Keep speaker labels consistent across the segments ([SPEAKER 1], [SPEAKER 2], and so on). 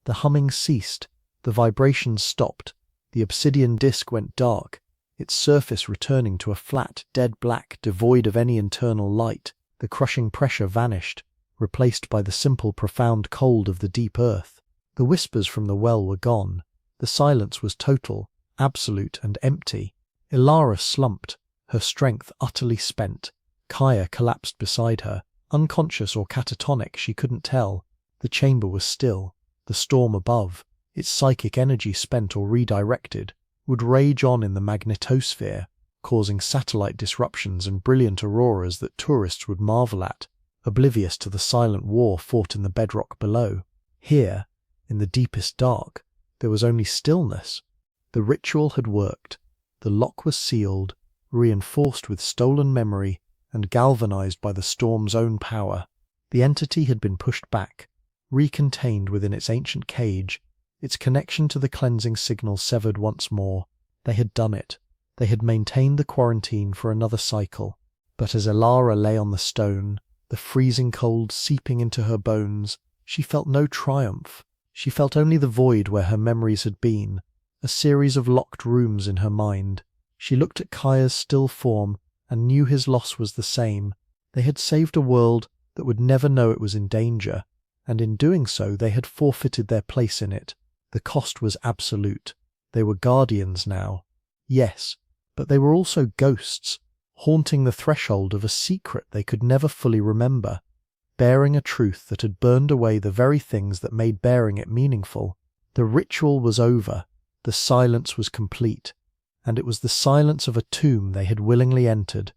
[SPEAKER 1] The humming ceased, the vibrations stopped, the obsidian disk went dark, its surface returning to a flat, dead black devoid of any internal light. The crushing pressure vanished, replaced by the simple, profound cold of the deep earth. The whispers from the well were gone. The silence was total, absolute and empty. Elara slumped, her strength utterly spent. Kaya collapsed beside her, unconscious or catatonic, she couldn't tell. The chamber was still. The storm above, its psychic energy spent or redirected, would rage on in the magnetosphere, causing satellite disruptions and brilliant auroras that tourists would marvel at, oblivious to the silent war fought in the bedrock below. Here, in the deepest dark, there was only stillness. The ritual had worked. The lock was sealed, reinforced with stolen memory and galvanized by the storm's own power. The entity had been pushed back, recontained within its ancient cage, its connection to the cleansing signal severed once more. They had done it. They had maintained the quarantine for another cycle. But as Elara lay on the stone, the freezing cold seeping into her bones, she felt no triumph. She felt only the void where her memories had been, a series of locked rooms in her mind. She looked at Kaya's still form and knew his loss was the same. They had saved a world that would never know it was in danger, and in doing so they had forfeited their place in it. The cost was absolute. They were guardians now. Yes, but they were also ghosts, haunting the threshold of a secret they could never fully remember, bearing a truth that had burned away the very things that made bearing it meaningful. The ritual was over. The silence was complete, and it was the silence of a tomb they had willingly entered,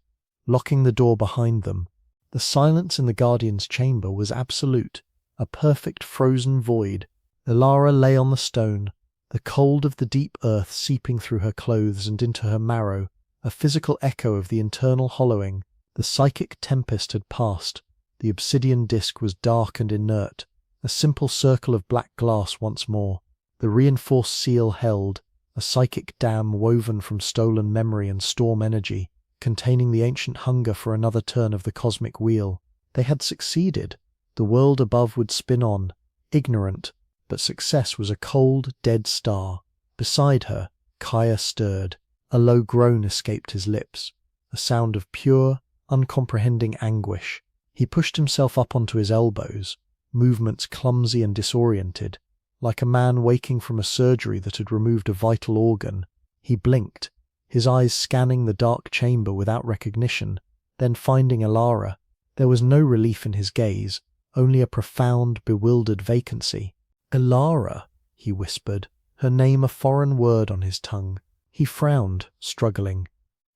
[SPEAKER 1] locking the door behind them. The silence in the Guardian's chamber was absolute, a perfect frozen void. Elara lay on the stone, the cold of the deep earth seeping through her clothes and into her marrow, a physical echo of the internal hollowing. The psychic tempest had passed. The obsidian disk was dark and inert, a simple circle of black glass once more. The reinforced seal held, a psychic dam woven from stolen memory and storm energy, containing the ancient hunger for another turn of the cosmic wheel. They had succeeded. The world above would spin on, ignorant, but success was a cold, dead star. Beside her, Kaya stirred. A low groan escaped his lips, a sound of pure, uncomprehending anguish. He pushed himself up onto his elbows, movements clumsy and disoriented, like a man waking from a surgery that had removed a vital organ. He blinked, his eyes scanning the dark chamber without recognition, then finding Elara. There was no relief in his gaze, only a profound, bewildered vacancy. "Elara," he whispered, her name a foreign word on his tongue. He frowned, struggling.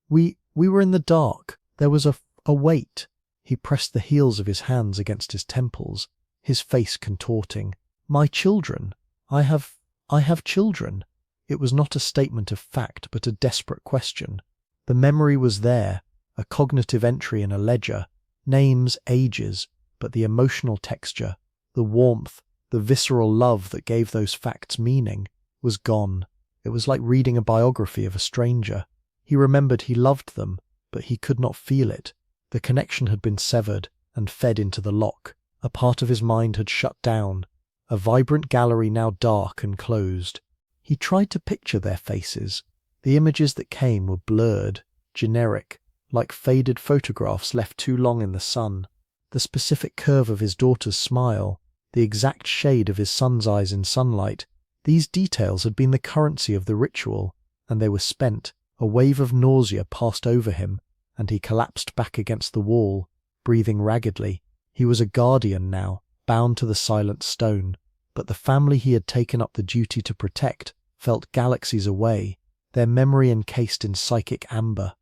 [SPEAKER 1] We were in the dark. There was a weight." He pressed the heels of his hands against his temples, his face contorting. "My children. I have children." It was not a statement of fact, but a desperate question. The memory was there, a cognitive entry in a ledger, names, ages, but the emotional texture, the warmth, the visceral love that gave those facts meaning, was gone. It was like reading a biography of a stranger. He remembered he loved them, but he could not feel it. The connection had been severed and fed into the lock. A part of his mind had shut down, a vibrant gallery now dark and closed. He tried to picture their faces. The images that came were blurred, generic, like faded photographs left too long in the sun. The specific curve of his daughter's smile, the exact shade of his son's eyes in sunlight, these details had been the currency of the ritual, and they were spent. A wave of nausea passed over him, and he collapsed back against the wall, breathing raggedly. He was a guardian now, bound to the silent stone, but the family he had taken up the duty to protect felt galaxies away, their memory encased in psychic amber.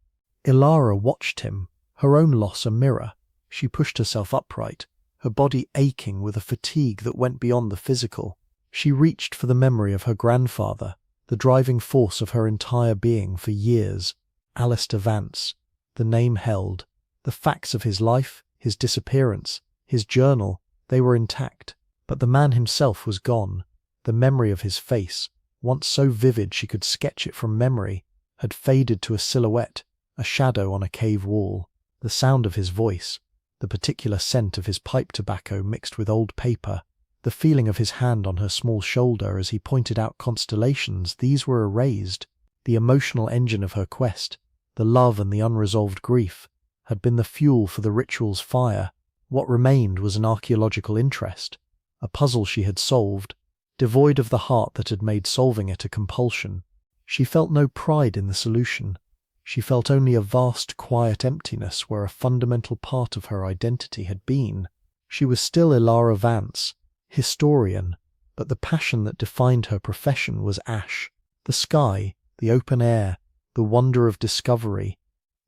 [SPEAKER 1] Elara watched him, her own loss a mirror. She pushed herself upright, her body aching with a fatigue that went beyond the physical. She reached for the memory of her grandfather, the driving force of her entire being for years. Elara Vance. The name held. The facts of his life, his disappearance, his journal, they were intact. But the man himself was gone. The memory of his face, once so vivid she could sketch it from memory, had faded to a silhouette, a shadow on a cave wall. The sound of his voice, the particular scent of his pipe tobacco mixed with old paper, The feeling of his hand on her small shoulder as he pointed out constellations, these were erased. The emotional engine of her quest, the love and the unresolved grief, had been the fuel for the ritual's fire. What remained was an archaeological interest, a puzzle she had solved, devoid of the heart that had made solving it a compulsion. She felt no pride in the solution. She felt only a vast, quiet emptiness where a fundamental part of her identity had been. She was still Elara Vance, historian, but the passion that defined her profession was ash. The sky, the open air, the wonder of discovery.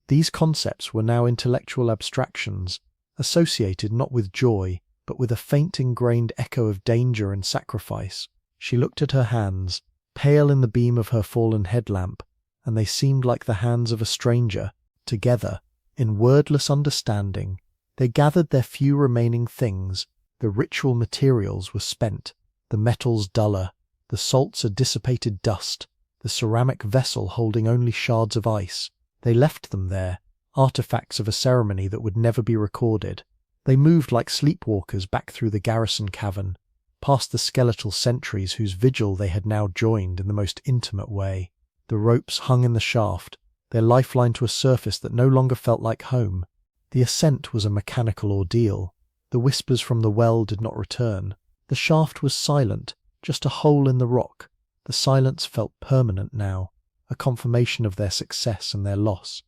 [SPEAKER 1] These concepts were now intellectual abstractions, associated not with joy, but with a faint ingrained echo of danger and sacrifice. She looked at her hands, pale in the beam of her fallen headlamp, and they seemed like the hands of a stranger. Together, in wordless understanding, they gathered their few remaining things. The ritual materials were spent, the metals duller, the salts a dissipated dust, the ceramic vessel holding only shards of ice. They left them there, artifacts of a ceremony that would never be recorded. They moved like sleepwalkers back through the garrison cavern, past the skeletal sentries whose vigil they had now joined in the most intimate way. The ropes hung in the shaft, their lifeline to a surface that no longer felt like home. The ascent was a mechanical ordeal. The whispers from the well did not return. The shaft was silent, just a hole in the rock. The silence felt permanent now, a confirmation of their success and their loss.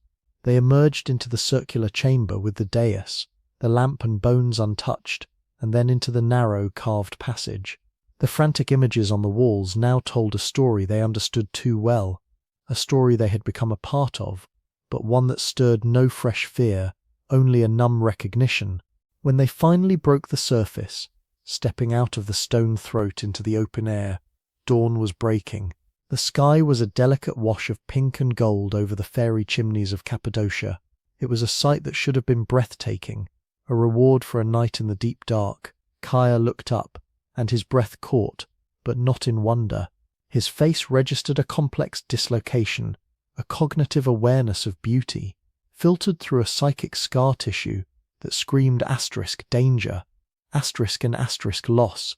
[SPEAKER 1] They emerged into the circular chamber with the dais, the lamp and bones untouched, and then into the narrow, carved passage. The frantic images on the walls now told a story they understood too well, a story they had become a part of, but one that stirred no fresh fear, only a numb recognition. When they finally broke the surface, stepping out of the stone throat into the open air, dawn was breaking. The sky was a delicate wash of pink and gold over the fairy chimneys of Cappadocia. It was a sight that should have been breathtaking, a reward for a night in the deep dark. Kaya looked up, and his breath caught, but not in wonder. His face registered a complex dislocation, a cognitive awareness of beauty, filtered through a psychic scar tissue that screamed danger, and loss,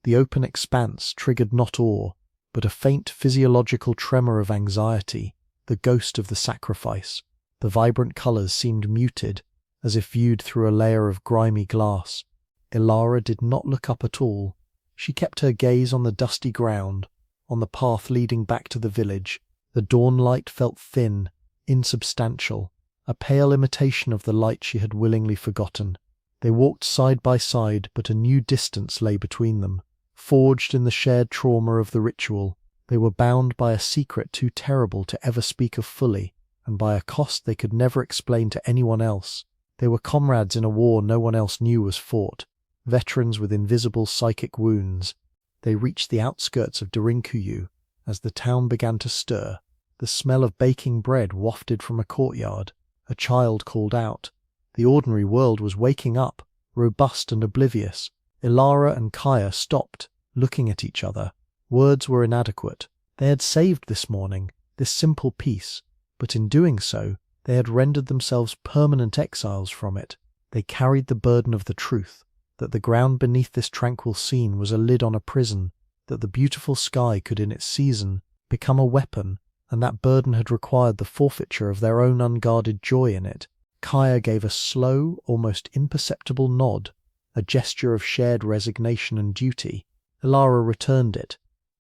[SPEAKER 1] The open expanse triggered not awe, but a faint physiological tremor of anxiety, the ghost of the sacrifice. The vibrant colours seemed muted, as if viewed through a layer of grimy glass. Elara did not look up at all. She kept her gaze on the dusty ground, on the path leading back to the village. The dawn light felt thin, insubstantial, a pale imitation of the light she had willingly forgotten. They walked side by side, but a new distance lay between them. Forged in the shared trauma of the ritual, they were bound by a secret too terrible to ever speak of fully, and by a cost they could never explain to anyone else. They were comrades in a war no one else knew was fought, veterans with invisible psychic wounds. They reached the outskirts of Derinkuyu as the town began to stir. The smell of baking bread wafted from a courtyard. A child called out. The ordinary world was waking up, robust and oblivious. Elara and Kaya stopped, looking at each other. Words were inadequate. They had saved this morning, this simple peace, but in doing so, they had rendered themselves permanent exiles from it. They carried the burden of the truth, that the ground beneath this tranquil scene was a lid on a prison, that the beautiful sky could in its season become a weapon, and that burden had required the forfeiture of their own unguarded joy in it. Kaya gave a slow, almost imperceptible nod, a gesture of shared resignation and duty. Elara returned it.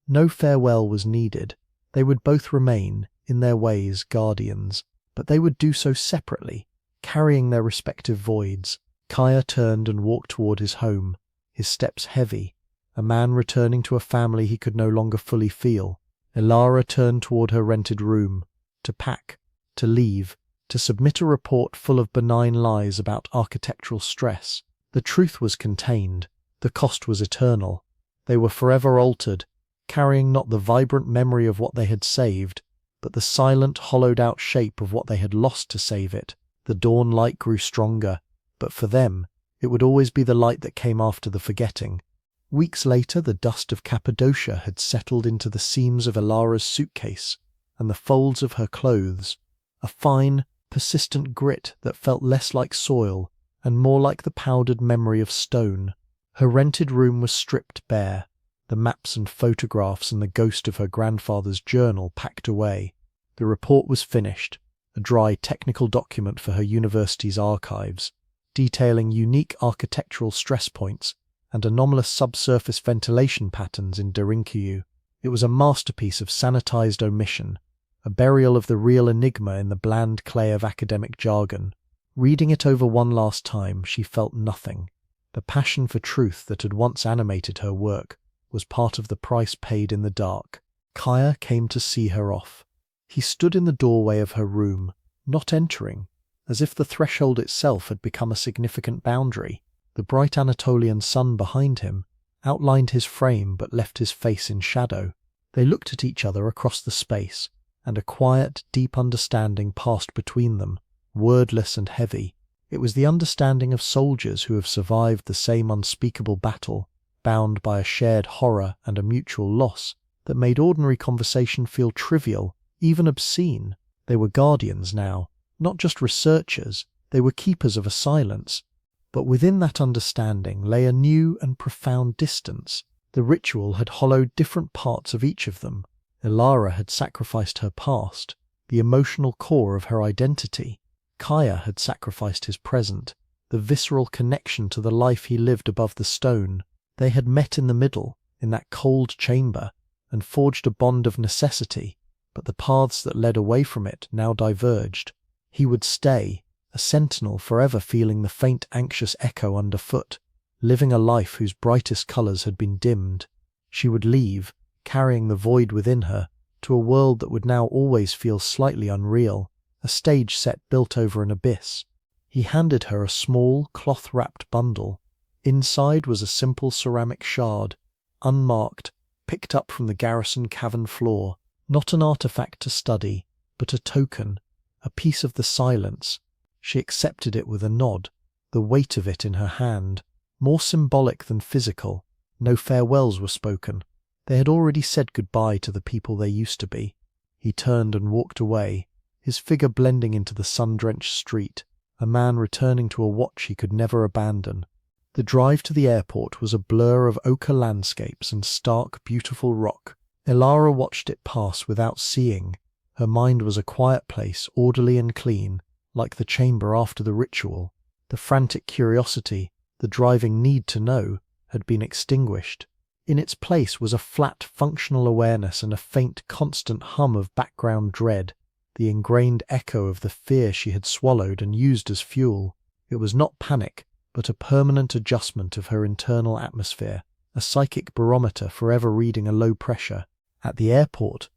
[SPEAKER 1] No farewell was needed. They would both remain, in their ways, guardians, but they would do so separately, carrying their respective voids. Kaya turned and walked toward his home, his steps heavy, a man returning to a family he could no longer fully feel. Elara turned toward her rented room, to pack, to leave, to submit a report full of benign lies about architectural stress. The truth was contained, the cost was eternal. They were forever altered, carrying not the vibrant memory of what they had saved, but the silent, hollowed-out shape of what they had lost to save it. The dawn light grew stronger, but for them, it would always be the light that came after the forgetting. Weeks later, the dust of Cappadocia had settled into the seams of Elara's suitcase and the folds of her clothes, a fine, persistent grit that felt less like soil and more like the powdered memory of stone. Her rented room was stripped bare, the maps and photographs and the ghost of her grandfather's journal packed away. The report was finished, a dry technical document for her university's archives, detailing unique architectural stress points and anomalous subsurface ventilation patterns in Derinkuyu. It was a masterpiece of sanitized omission, a burial of the real enigma in the bland clay of academic jargon. Reading it over one last time, she felt nothing. The passion for truth that had once animated her work was part of the price paid in the dark. Kaya came to see her off. He stood in the doorway of her room, not entering, as if the threshold itself had become a significant boundary. The bright Anatolian sun behind him outlined his frame but left his face in shadow. They looked at each other across the space, and a quiet, deep understanding passed between them, wordless and heavy. It was the understanding of soldiers who have survived the same unspeakable battle, bound by a shared horror and a mutual loss, that made ordinary conversation feel trivial, even obscene. They were guardians now, not just researchers, they were keepers of a silence. But within that understanding lay a new and profound distance. The ritual had hollowed different parts of each of them. Elara had sacrificed her past, the emotional core of her identity. Kaya had sacrificed his present, the visceral connection to the life he lived above the stone. They had met in the middle, in that cold chamber, and forged a bond of necessity, but the paths that led away from it now diverged. He would stay, a sentinel forever feeling the faint anxious echo underfoot, living a life whose brightest colours had been dimmed. She would leave, carrying the void within her, to a world that would now always feel slightly unreal, a stage set built over an abyss. He handed her a small, cloth-wrapped bundle. Inside was a simple ceramic shard, unmarked, picked up from the garrison cavern floor, not an artifact to study, but a token, a piece of the silence. She accepted it with a nod, the weight of it in her hand, more symbolic than physical. No farewells were spoken. They had already said goodbye to the people they used to be. He turned and walked away, his figure blending into the sun-drenched street, a man returning to a watch he could never abandon. The drive to the airport was a blur of ochre landscapes and stark, beautiful rock. Elara watched it pass without seeing. Her mind was a quiet place, orderly and clean, like the chamber after the ritual. The frantic curiosity, the driving need to know, had been extinguished. In its place was a flat, functional awareness and a faint, constant hum of background dread, the ingrained echo of the fear she had swallowed and used as fuel. It was not panic, but a permanent adjustment of her internal atmosphere, a psychic barometer forever reading a low pressure. At the airport,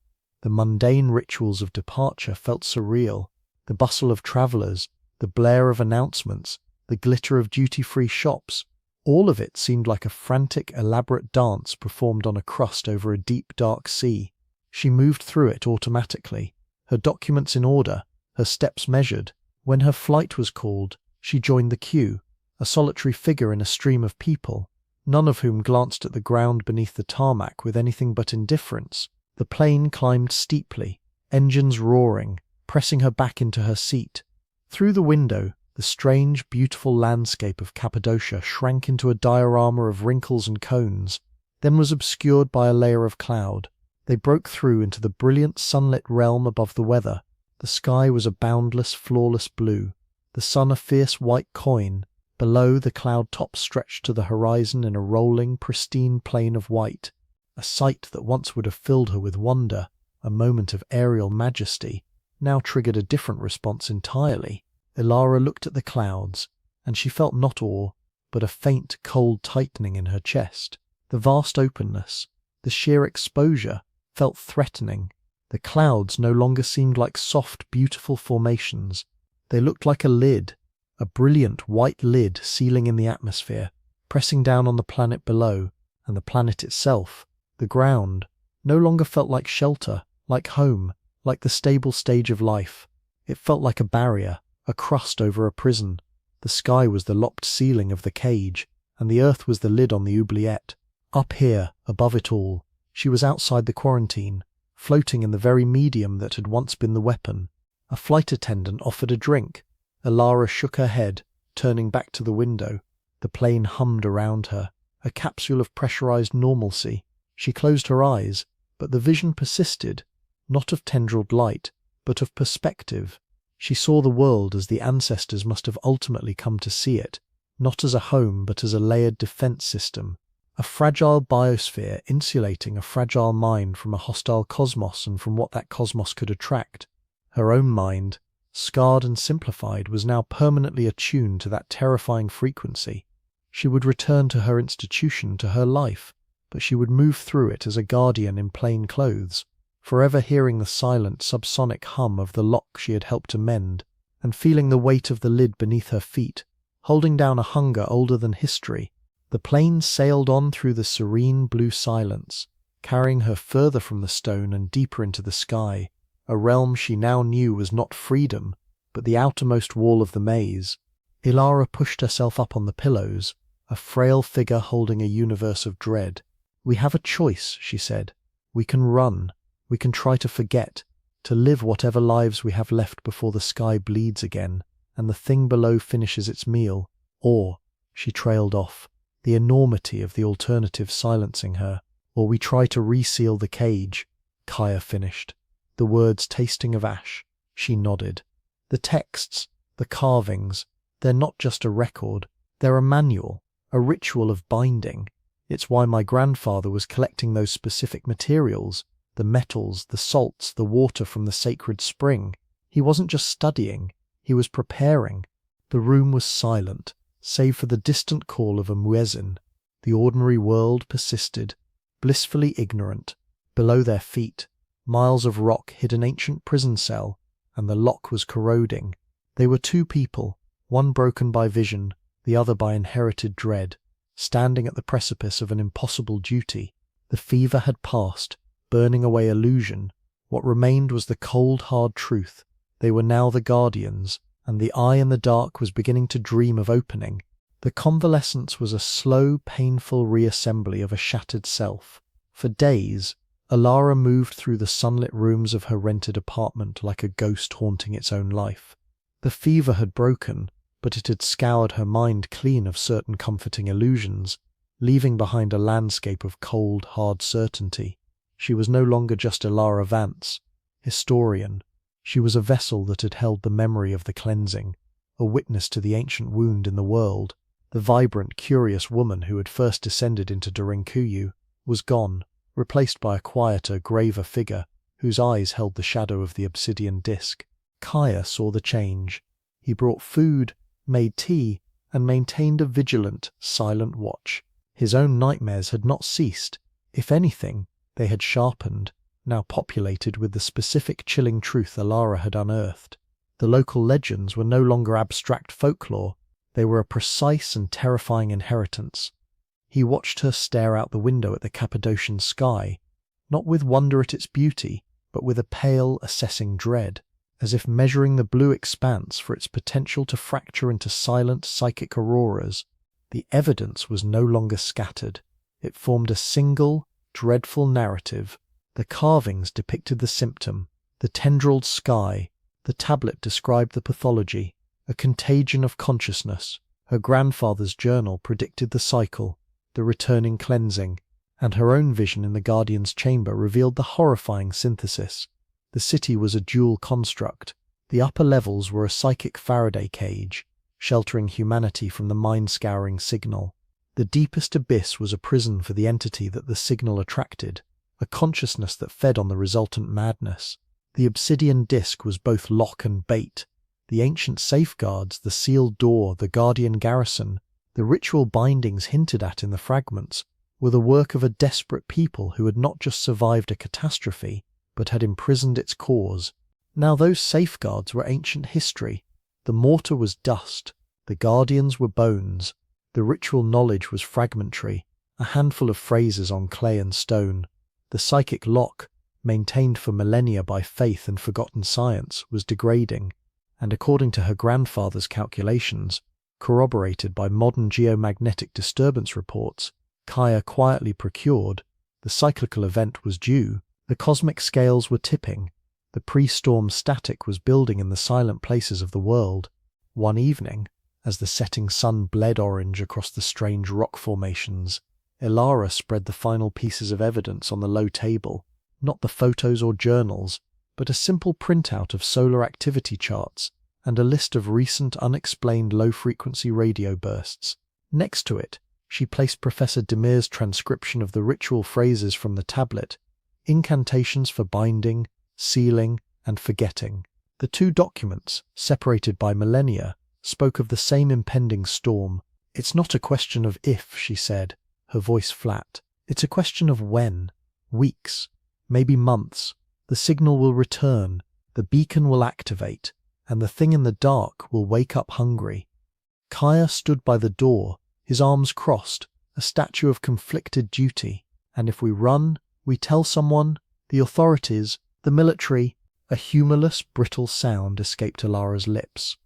[SPEAKER 1] the mundane rituals of departure felt surreal. The bustle of travellers, the blare of announcements, the glitter of duty-free shops, all of it seemed like a frantic, elaborate dance performed on a crust over a deep, dark sea. She moved through it automatically, her documents in order, her steps measured. When her flight was called, she joined the queue, a solitary figure in a stream of people, none of whom glanced at the ground beneath the tarmac with anything but indifference. The plane climbed steeply, engines roaring, pressing her back into her seat. Through the window, the strange, beautiful landscape of Cappadocia shrank into a diorama of wrinkles and cones, then was obscured by a layer of cloud. They broke through into the brilliant sunlit realm above the weather. The sky was a boundless, flawless blue, the sun a fierce white coin. Below, the cloud tops stretched to the horizon in a rolling, pristine plain of white. A sight that once would have filled her with wonder, a moment of aerial majesty, now triggered a different response entirely. Elara looked at the clouds, and she felt not awe, but a faint, cold tightening in her chest. The vast openness, the sheer exposure, felt threatening. The clouds no longer seemed like soft, beautiful formations. They looked like a lid, a brilliant white lid sealing in the atmosphere, pressing down on the planet below, and the planet itself, the ground, no longer felt like shelter, like home, like the stable stage of life. It felt like a barrier, a crust over a prison. The sky was the lopped ceiling of the cage, and the earth was the lid on the oubliette. Up here, above it all, she was outside the quarantine, floating in the very medium that had once been the weapon. A flight attendant offered a drink. Elara shook her head, turning back to the window. The plane hummed around her, a capsule of pressurized normalcy. She closed her eyes, but the vision persisted, not of tendrilled light, but of perspective. She saw the world as the ancestors must have ultimately come to see it, not as a home but as a layered defense system, a fragile biosphere insulating a fragile mind from a hostile cosmos and from what that cosmos could attract. Her own mind, scarred and simplified, was now permanently attuned to that terrifying frequency. She would return to her institution, to her life, but she would move through it as a guardian in plain clothes, forever hearing the silent subsonic hum of the lock she had helped to mend, and feeling the weight of the lid beneath her feet, holding down a hunger older than history. The plane sailed on through the serene blue silence, carrying her further from the stone and deeper into the sky, a realm she now knew was not freedom, but the outermost wall of the maze. Elara pushed herself up on the pillows, a frail figure holding a universe of dread. "We have a choice," she said. "We can run. We can try to forget, to live whatever lives we have left before the sky bleeds again, and the thing below finishes its meal. Or," she trailed off, the enormity of the alternative silencing her, "or we try to reseal the cage." Kaya finished, the words tasting of ash. She nodded. "The texts, the carvings, they're not just a record, they're a manual, a ritual of binding. It's why my grandfather was collecting those specific materials, the metals, the salts, the water from the sacred spring. He wasn't just studying, he was preparing." The room was silent, save for the distant call of a muezzin. The ordinary world persisted, blissfully ignorant. Below their feet, miles of rock hid an ancient prison cell, and the lock was corroding. They were two people, one broken by vision, the other by inherited dread, standing at the precipice of an impossible duty. The fever had passed, burning away illusion. What remained was the cold, hard truth. They were now the guardians, and the eye in the dark was beginning to dream of opening. The convalescence was a slow, painful reassembly of a shattered self. For days, Elara moved through the sunlit rooms of her rented apartment like a ghost haunting its own life. The fever had broken, but it had scoured her mind clean of certain comforting illusions, leaving behind a landscape of cold, hard certainty. She was no longer just Elara Vance, historian. She was a vessel that had held the memory of the cleansing, a witness to the ancient wound in the world. The vibrant, curious woman who had first descended into Derinkuyu was gone, replaced by a quieter, graver figure whose eyes held the shadow of the obsidian disk. Kaya saw the change. He brought food, made tea, and maintained a vigilant, silent watch. His own nightmares had not ceased. If anything, they had sharpened, now populated with the specific chilling truth Elara had unearthed. The local legends were no longer abstract folklore, they were a precise and terrifying inheritance. He watched her stare out the window at the Cappadocian sky, not with wonder at its beauty, but with a pale, assessing dread, as if measuring the blue expanse for its potential to fracture into silent psychic auroras. The evidence was no longer scattered. It formed a single, dreadful narrative. The carvings depicted the symptom, the tendrilled sky. The tablet described the pathology, a contagion of consciousness. Her grandfather's journal predicted the cycle, the returning cleansing, and her own vision in the Guardian's chamber revealed the horrifying synthesis. The city was a dual construct. The upper levels were a psychic Faraday cage, sheltering humanity from the mind-scouring signal. The deepest abyss was a prison for the entity that the signal attracted, a consciousness that fed on the resultant madness. The obsidian disk was both lock and bait. The ancient safeguards, the sealed door, the guardian garrison, the ritual bindings hinted at in the fragments, were the work of a desperate people who had not just survived a catastrophe, but had imprisoned its cause. Now those safeguards were ancient history. The mortar was dust, the guardians were bones, the ritual knowledge was fragmentary, a handful of phrases on clay and stone. The psychic lock, maintained for millennia by faith and forgotten science, was degrading, and according to her grandfather's calculations, corroborated by modern geomagnetic disturbance reports Kaya quietly procured, the cyclical event was due. The cosmic scales were tipping. The pre-storm static was building in the silent places of the world. One evening, as the setting sun bled orange across the strange rock formations, Elara spread the final pieces of evidence on the low table, not the photos or journals, but a simple printout of solar activity charts and a list of recent unexplained low-frequency radio bursts. Next to it, she placed Professor Demir's transcription of the ritual phrases from the tablet, incantations for binding, sealing, and forgetting. The two documents, separated by millennia, spoke of the same impending storm. "It's not a question of if," she said, her voice flat. "It's a question of when. Weeks, maybe months. The signal will return, the beacon will activate, and the thing in the dark will wake up hungry." Kaya stood by the door, his arms crossed, a statue of conflicted duty. "And if we run, we tell someone, the authorities, the military." A humorless, brittle sound escaped Elara's lips.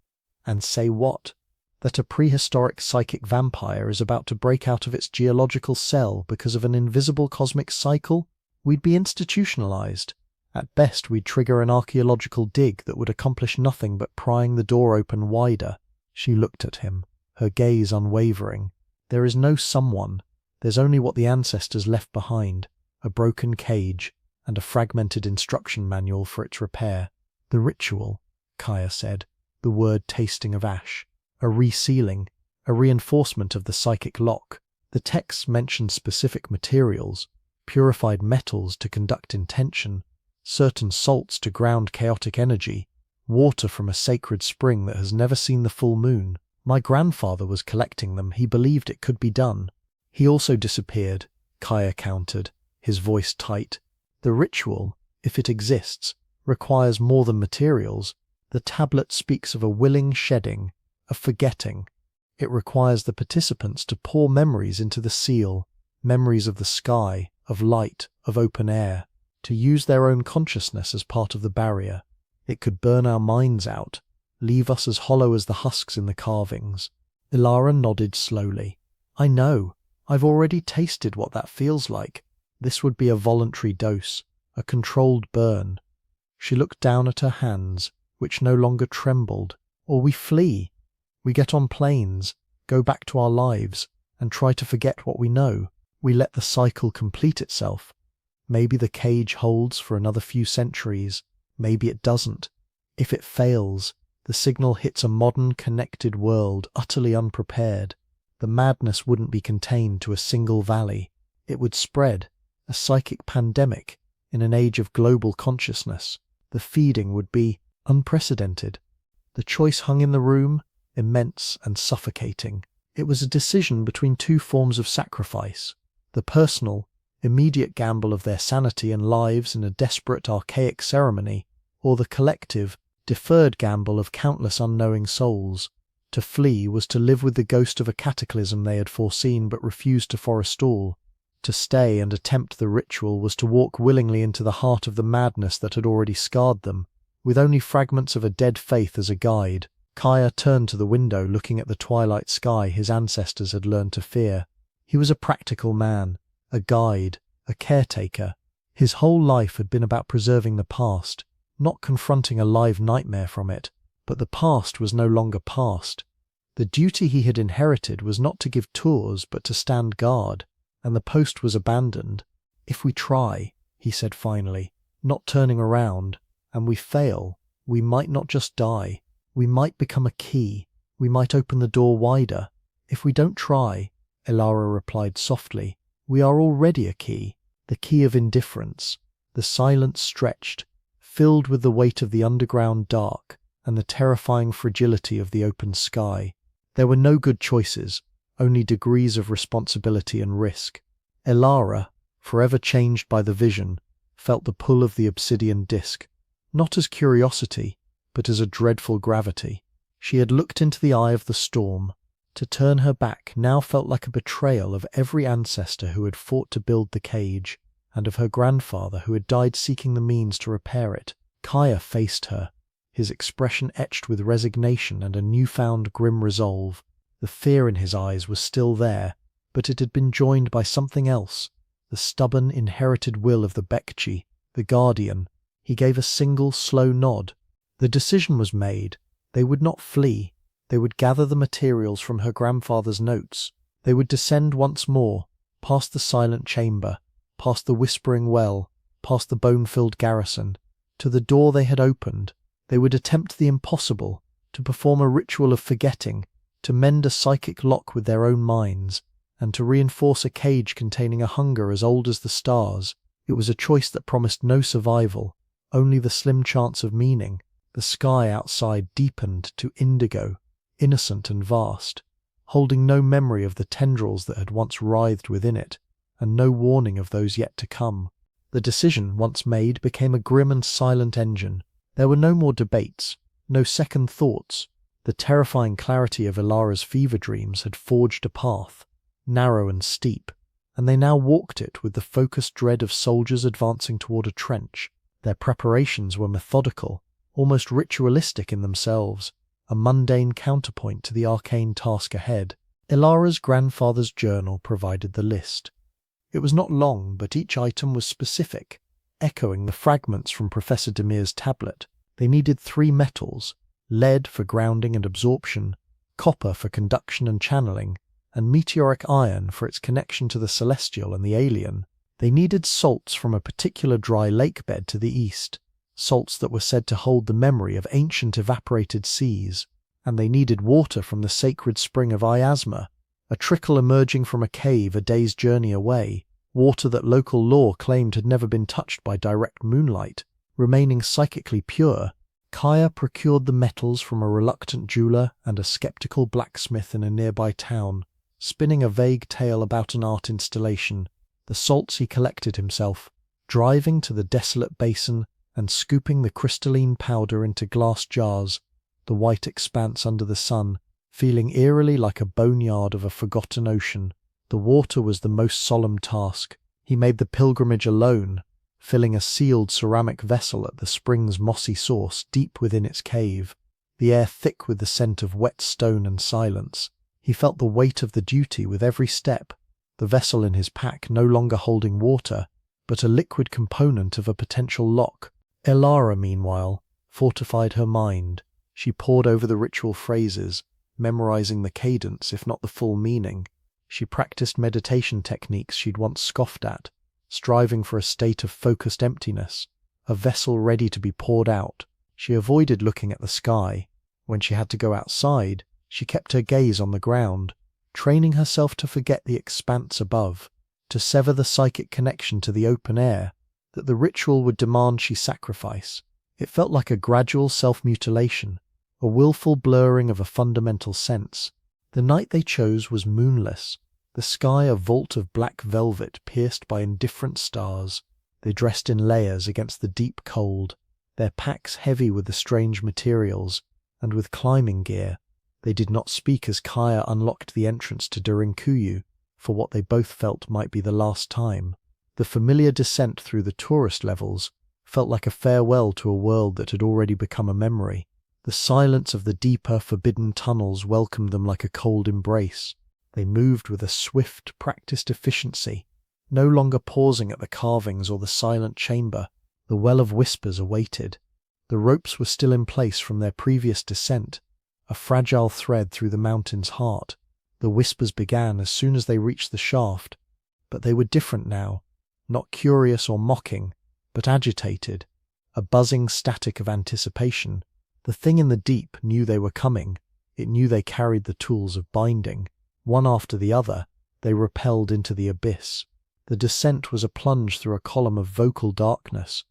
[SPEAKER 1] "And say what? That a prehistoric psychic vampire is about to break out of its geological cell because of an invisible cosmic cycle? We'd be institutionalized. At best, we'd trigger an archaeological dig that would accomplish nothing but prying the door open wider." She looked at him, her gaze unwavering. "There is no someone. There's only what the ancestors left behind, a broken cage, and a fragmented instruction manual for its repair." "The ritual," Kaya said, the word tasting of ash. "A resealing, a reinforcement of the psychic lock. The texts mentioned specific materials, purified metals to conduct intention, certain salts to ground chaotic energy, water from a sacred spring that has never seen the full moon. My grandfather was collecting them. He believed it could be done." "He also disappeared," Kaya countered, his voice tight. "The ritual, if it exists, requires more than materials. The tablet speaks of a willing shedding, a forgetting. It requires the participants to pour memories into the seal, memories of the sky, of light, of open air, to use their own consciousness as part of the barrier. It could burn our minds out, leave us as hollow as the husks in the carvings." Elara nodded slowly. "I know. I've already tasted what that feels like. This would be a voluntary dose, a controlled burn." She looked down at her hands, which no longer trembled. "Or we flee. We get on planes, go back to our lives, and try to forget what we know. We let the cycle complete itself. Maybe the cage holds for another few centuries. Maybe it doesn't. If it fails, the signal hits a modern, connected world utterly unprepared. The madness wouldn't be contained to a single valley. It would spread, a psychic pandemic, in an age of global consciousness. The feeding would be unprecedented." The choice hung in the room, immense and suffocating. It was a decision between two forms of sacrifice: the personal, immediate gamble of their sanity and lives in a desperate, archaic ceremony, or the collective, deferred gamble of countless unknowing souls. To flee was to live with the ghost of a cataclysm they had foreseen but refused to forestall. To stay and attempt the ritual was to walk willingly into the heart of the madness that had already scarred them. With only fragments of a dead faith as a guide, Kaya turned to the window, looking at the twilight sky his ancestors had learned to fear. He was a practical man, a guide, a caretaker. His whole life had been about preserving the past, not confronting a live nightmare from it. But the past was no longer past. The duty he had inherited was not to give tours but to stand guard, and the post was abandoned. "If we try," he said finally, not turning around, "and we fail, we might not just die. We might become a key. We might open the door wider." "If we don't try," Elara replied softly, "we are already a key, the key of indifference." The silence stretched, filled with the weight of the underground dark and the terrifying fragility of the open sky. There were no good choices, only degrees of responsibility and risk. Elara, forever changed by the vision, felt the pull of the obsidian disk, not as curiosity, but as a dreadful gravity. She had looked into the eye of the storm. To turn her back now felt like a betrayal of every ancestor who had fought to build the cage, and of her grandfather who had died seeking the means to repair it. Kaya faced her, his expression etched with resignation and a newfound grim resolve. The fear in his eyes was still there, but it had been joined by something else, the stubborn inherited will of the Bekchi, the guardian. He gave a single slow nod. The decision was made. They would not flee. They would gather the materials from her grandfather's notes. They would descend once more, past the silent chamber, past the whispering well, past the bone-filled garrison, to the door they had opened. They would attempt the impossible, to perform a ritual of forgetting, to mend a psychic lock with their own minds, and to reinforce a cage containing a hunger as old as the stars. It was a choice that promised no survival, only the slim chance of meaning. The sky outside deepened to indigo, innocent and vast, holding no memory of the tendrils that had once writhed within it, and no warning of those yet to come. The decision, once made, became a grim and silent engine. There were no more debates, no second thoughts. The terrifying clarity of Elara's fever dreams had forged a path, narrow and steep, and they now walked it with the focused dread of soldiers advancing toward a trench. Their preparations were methodical, almost ritualistic in themselves, a mundane counterpoint to the arcane task ahead. Elara's grandfather's journal provided the list. It was not long, but each item was specific, echoing the fragments from Professor Demir's tablet. They needed 3 metals: lead for grounding and absorption, copper for conduction and channeling, and meteoric iron for its connection to the celestial and the alien. They needed salts from a particular dry lake bed to the east, salts that were said to hold the memory of ancient evaporated seas, and they needed water from the sacred spring of Iasma, a trickle emerging from a cave a day's journey away, water that local lore claimed had never been touched by direct moonlight. Remaining psychically pure, Kaya procured the metals from a reluctant jeweler and a skeptical blacksmith in a nearby town, spinning a vague tale about an art installation. The salts he collected himself, driving to the desolate basin and scooping the crystalline powder into glass jars, the white expanse under the sun, feeling eerily like a boneyard of a forgotten ocean. The water was the most solemn task. He made the pilgrimage alone, filling a sealed ceramic vessel at the spring's mossy source deep within its cave, the air thick with the scent of wet stone and silence. He felt the weight of the duty with every step, the vessel in his pack no longer holding water, but a liquid component of a potential lock. Elara, meanwhile, fortified her mind. She pored over the ritual phrases, memorizing the cadence if not the full meaning. She practiced meditation techniques she'd once scoffed at, striving for a state of focused emptiness, a vessel ready to be poured out. She avoided looking at the sky. When she had to go outside, she kept her gaze on the ground, training herself to forget the expanse above, to sever the psychic connection to the open air that the ritual would demand she sacrifice. It felt like a gradual self-mutilation, a willful blurring of a fundamental sense. The night they chose was moonless, the sky a vault of black velvet pierced by indifferent stars. They dressed in layers against the deep cold, their packs heavy with the strange materials, and with climbing gear. They did not speak as Kaya unlocked the entrance to Derinkuyu, for what they both felt might be the last time. The familiar descent through the tourist levels felt like a farewell to a world that had already become a memory. The silence of the deeper, forbidden tunnels welcomed them like a cold embrace. They moved with a swift, practiced efficiency, no longer pausing at the carvings or the silent chamber. The well of whispers awaited. The ropes were still in place from their previous descent, a fragile thread through the mountain's heart. The whispers began as soon as they reached the shaft, but they were different now, not curious or mocking, but agitated, a buzzing static of anticipation. The thing in the deep knew they were coming. It knew they carried the tools of binding. One after the other, they rappelled into the abyss. The descent was a plunge through a column of vocal darkness,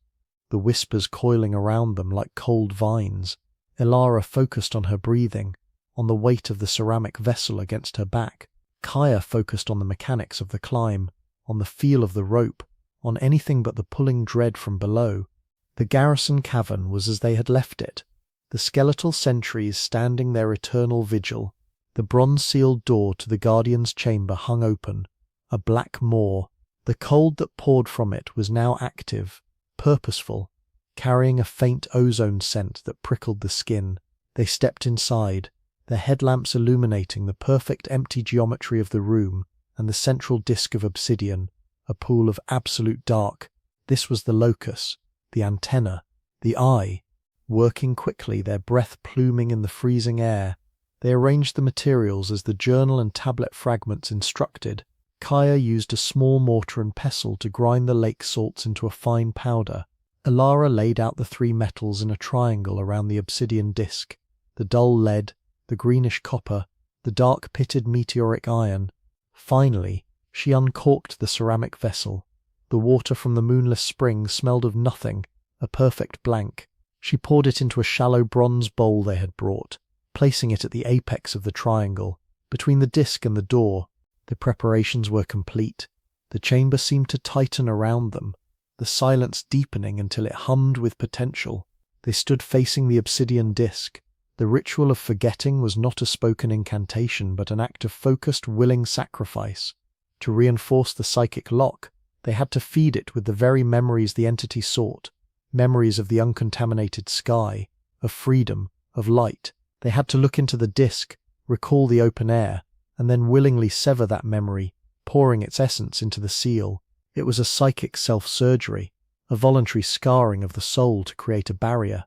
[SPEAKER 1] the whispers coiling around them like cold vines. Elara focused on her breathing, on the weight of the ceramic vessel against her back. Kaya focused on the mechanics of the climb, on the feel of the rope, on anything but the pulling dread from below. The garrison cavern was as they had left it, the skeletal sentries standing their eternal vigil. The bronze-sealed door to the guardian's chamber hung open, a black maw. The cold that poured from it was now active, purposeful, carrying a faint ozone scent that prickled the skin. They stepped inside, their headlamps illuminating the perfect empty geometry of the room and the central disk of obsidian, a pool of absolute dark. This was the locus, the antenna, the eye. Working quickly, their breath pluming in the freezing air, they arranged the materials as the journal and tablet fragments instructed. Kaya used a small mortar and pestle to grind the lake salts into a fine powder. Elara laid out the three metals in a triangle around the obsidian disk: the dull lead, the greenish copper, the dark pitted meteoric iron. Finally, she uncorked the ceramic vessel. The water from the moonless spring smelled of nothing, a perfect blank. She poured it into a shallow bronze bowl they had brought, placing it at the apex of the triangle, between the disk and the door. The preparations were complete. The chamber seemed to tighten around them, the silence deepening until it hummed with potential. They stood facing the obsidian disk. The ritual of forgetting was not a spoken incantation, but an act of focused, willing sacrifice. To reinforce the psychic lock, they had to feed it with the very memories the entity sought, memories of the uncontaminated sky, of freedom, of light. They had to look into the disk, recall the open air, and then willingly sever that memory, pouring its essence into the seal. It was a psychic self-surgery, a voluntary scarring of the soul to create a barrier.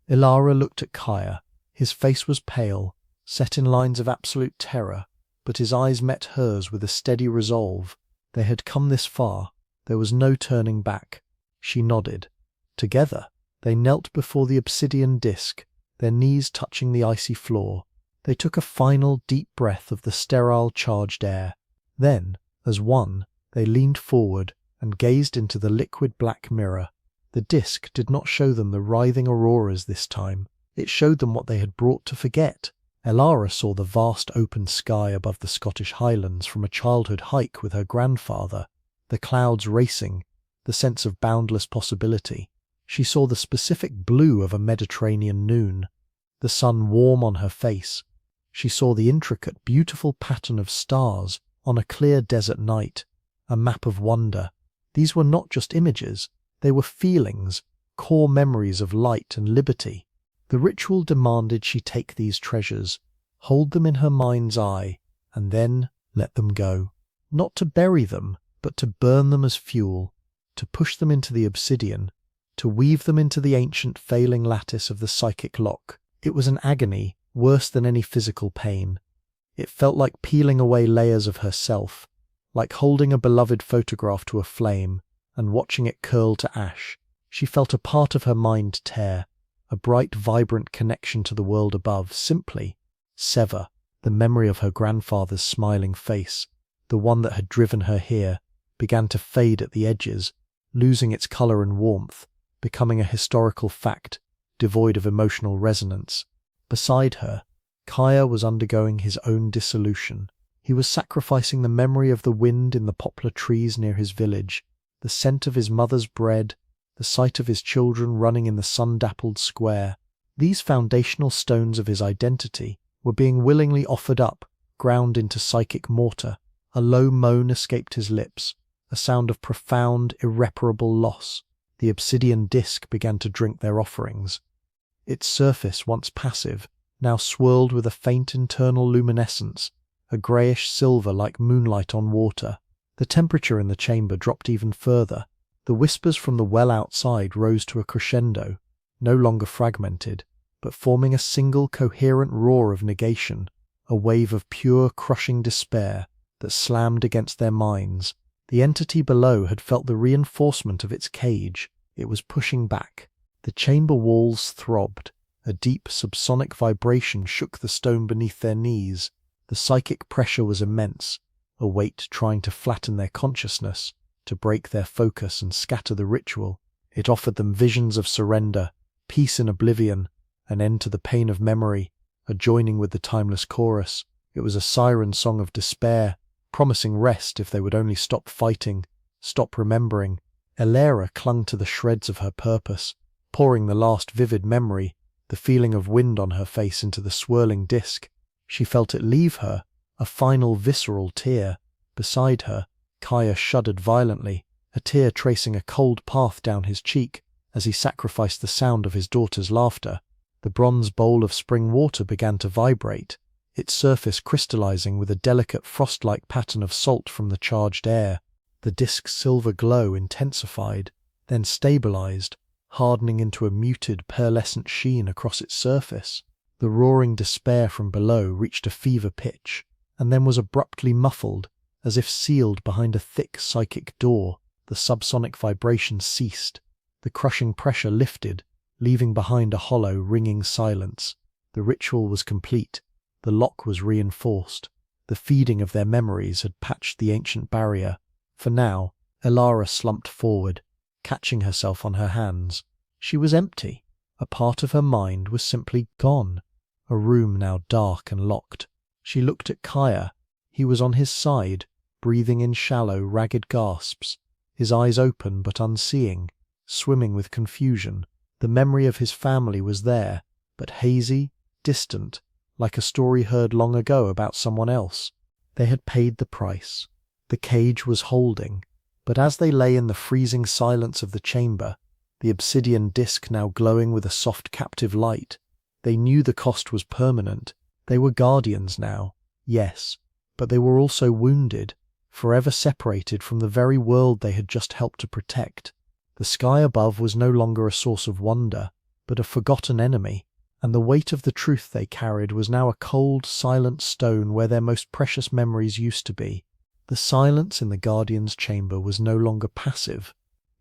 [SPEAKER 1] Elara looked at Kaya. His face was pale, set in lines of absolute terror, but his eyes met hers with a steady resolve. They had come this far. There was no turning back. She nodded. Together, they knelt before the obsidian disk, their knees touching the icy floor. They took a final deep breath of the sterile, charged air. Then, as one, they leaned forward and gazed into the liquid black mirror. The disk did not show them the writhing auroras this time. It showed them what they had brought to forget. Elara saw the vast open sky above the Scottish Highlands from a childhood hike with her grandfather, the clouds racing, the sense of boundless possibility. She saw the specific blue of a Mediterranean noon, the sun warm on her face. She saw the intricate, beautiful pattern of stars on a clear desert night, a map of wonder. These were not just images, they were feelings, core memories of light and liberty. The ritual demanded she take these treasures, hold them in her mind's eye, and then let them go. Not to bury them, but to burn them as fuel, to push them into the obsidian, to weave them into the ancient failing lattice of the psychic lock. It was an agony worse than any physical pain. It felt like peeling away layers of herself, like holding a beloved photograph to a flame and watching it curl to ash. She felt a part of her mind tear, a bright, vibrant connection to the world above simply sever. The memory of her grandfather's smiling face, the one that had driven her here, began to fade at the edges, losing its color and warmth, becoming a historical fact, devoid of emotional resonance. Beside her, Kaya was undergoing his own dissolution. He was sacrificing the memory of the wind in the poplar trees near his village, the scent of his mother's bread, the sight of his children running in the sun-dappled square. These foundational stones of his identity were being willingly offered up, ground into psychic mortar. A low moan escaped his lips, a sound of profound, irreparable loss. The obsidian disk began to drink their offerings. Its surface, once passive, now swirled with a faint internal luminescence, a greyish silver like moonlight on water. The temperature in the chamber dropped even further. The whispers from the well outside rose to a crescendo, no longer fragmented, but forming a single coherent roar of negation, a wave of pure, crushing despair that slammed against their minds. The entity below had felt the reinforcement of its cage. It was pushing back. The chamber walls throbbed. A deep, subsonic vibration shook the stone beneath their knees. The psychic pressure was immense, a weight trying to flatten their consciousness, to break their focus and scatter the ritual. It offered them visions of surrender, peace in oblivion, an end to the pain of memory, a joining with the timeless chorus. It was a siren song of despair, promising rest if they would only stop fighting, stop remembering. Elara clung to the shreds of her purpose, pouring the last vivid memory, the feeling of wind on her face into the swirling disk. She felt it leave her, a final visceral tear. Beside her, Kaya shuddered violently, a tear tracing a cold path down his cheek as he sacrificed the sound of his daughter's laughter. The bronze bowl of spring water began to vibrate, its surface crystallizing with a delicate frost-like pattern of salt from the charged air. The disk's silver glow intensified, then stabilized, hardening into a muted, pearlescent sheen across its surface. The roaring despair from below reached a fever pitch, and then was abruptly muffled as if sealed behind a thick psychic door. The subsonic vibration ceased. The crushing pressure lifted, leaving behind a hollow, ringing silence. The ritual was complete. The lock was reinforced. The feeding of their memories had patched the ancient barrier. For now, Elara slumped forward, catching herself on her hands. She was empty. A part of her mind was simply gone. A room now dark and locked. She looked at Kaya. He was on his side, breathing in shallow, ragged gasps, his eyes open but unseeing, swimming with confusion. The memory of his family was there, but hazy, distant, like a story heard long ago about someone else. They had paid the price. The cage was holding, but as they lay in the freezing silence of the chamber, the obsidian disc now glowing with a soft captive light, they knew the cost was permanent. They were guardians now, yes, but they were also wounded, forever separated from the very world they had just helped to protect. The sky above was no longer a source of wonder, but a forgotten enemy, and the weight of the truth they carried was now a cold, silent stone where their most precious memories used to be. The silence in the Guardian's chamber was no longer passive.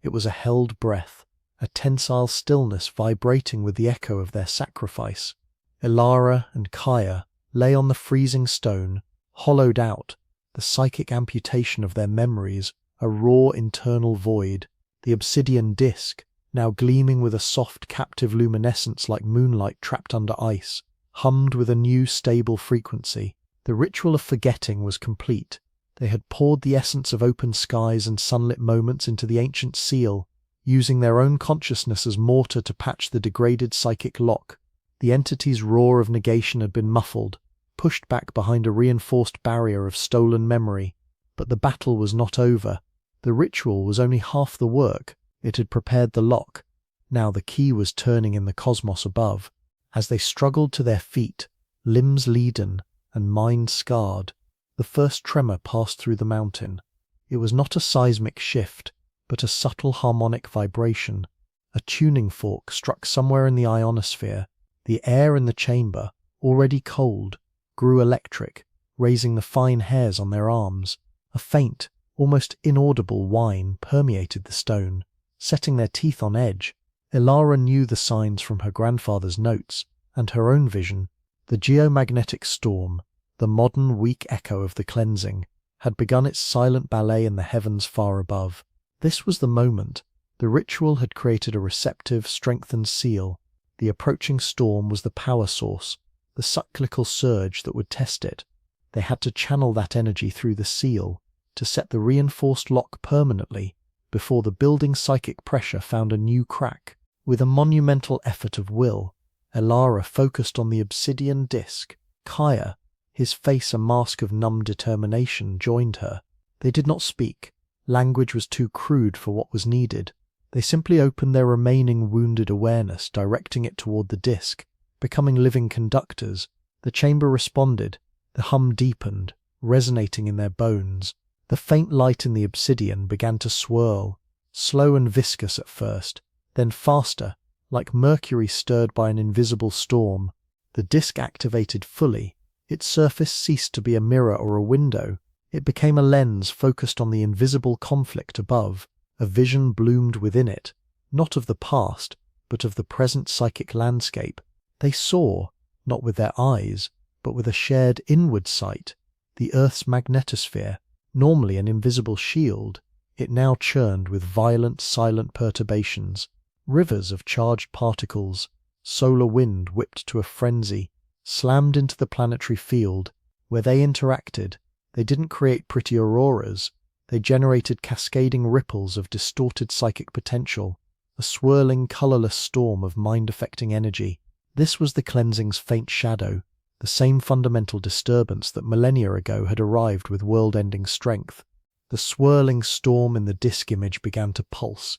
[SPEAKER 1] It was a held breath, a tensile stillness vibrating with the echo of their sacrifice. Elara and Kaya lay on the freezing stone, hollowed out, the psychic amputation of their memories, a raw internal void. The obsidian disc, now gleaming with a soft captive luminescence like moonlight trapped under ice, hummed with a new stable frequency. The ritual of forgetting was complete. They had poured the essence of open skies and sunlit moments into the ancient seal, using their own consciousness as mortar to patch the degraded psychic lock. The entity's roar of negation had been muffled, pushed back behind a reinforced barrier of stolen memory. But the battle was not over. The ritual was only half the work. It had prepared the lock. Now the key was turning in the cosmos above. As they struggled to their feet, limbs leaden and mind scarred, the first tremor passed through the mountain. It was not a seismic shift, but a subtle harmonic vibration. A tuning fork struck somewhere in the ionosphere. The air in the chamber, already cold, grew electric, raising the fine hairs on their arms. A faint, almost inaudible whine permeated the stone, setting their teeth on edge. Elara knew the signs from her grandfather's notes and her own vision. The geomagnetic storm, the modern weak echo of the cleansing, had begun its silent ballet in the heavens far above. This was the moment. The ritual had created a receptive, strengthened seal. The approaching storm was the power source, the cyclical surge that would test it. They had to channel that energy through the seal, to set the reinforced lock permanently, before the building psychic pressure found a new crack. With a monumental effort of will, Elara focused on the obsidian disc. Kaya, his face a mask of numb determination, joined her. They did not speak. Language was too crude for what was needed. They simply opened their remaining wounded awareness, directing it toward the disc, becoming living conductors. The chamber responded. The hum deepened, resonating in their bones. The faint light in the obsidian began to swirl, slow and viscous at first, then faster, like mercury stirred by an invisible storm. The disc activated fully. Its surface ceased to be a mirror or a window. It became a lens focused on the invisible conflict above. A vision bloomed within it, not of the past, but of the present psychic landscape. They saw, not with their eyes, but with a shared inward sight. The Earth's magnetosphere, normally an invisible shield, it now churned with violent, silent perturbations. Rivers of charged particles, solar wind whipped to a frenzy, slammed into the planetary field. Where they interacted, they didn't create pretty auroras. They generated cascading ripples of distorted psychic potential, a swirling, colorless storm of mind-affecting energy. This was the cleansing's faint shadow, the same fundamental disturbance that millennia ago had arrived with world-ending strength. The swirling storm in the disk image began to pulse,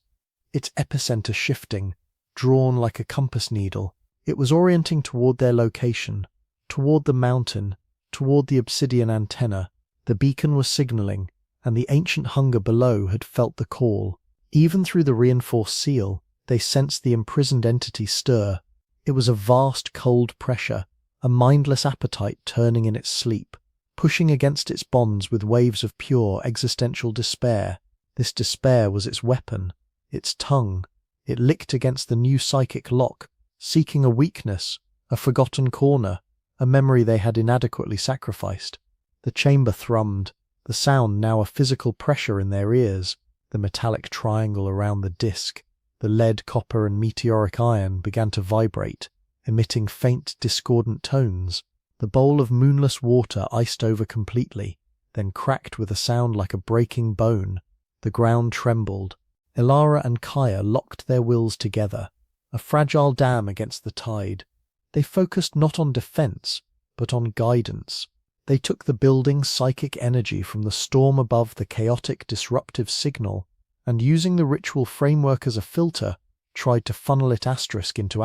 [SPEAKER 1] its epicenter shifting, drawn like a compass needle. It was orienting toward their location, toward the mountain, toward the obsidian antenna. The beacon was signaling, and the ancient hunger below had felt the call. Even through the reinforced seal, they sensed the imprisoned entity stir. It was a vast cold pressure, a mindless appetite turning in its sleep. pushing against its bonds with waves of pure existential despair. This despair was its weapon, its tongue. It licked against the new psychic lock, seeking a weakness, a forgotten corner, a memory they had inadequately sacrificed. The chamber thrummed, the sound now a physical pressure in their ears. The metallic triangle around the disc, the lead, copper, and meteoric iron began to vibrate, emitting faint, discordant tones. The bowl of moonless water iced over completely, then cracked with a sound like a breaking bone. The ground trembled. Elara and Kaya locked their wills together, a fragile dam against the tide. They focused not on defense, but on guidance. They took the building's psychic energy from the storm above, the chaotic, disruptive signal, and using the ritual framework as a filter, tried to funnel it into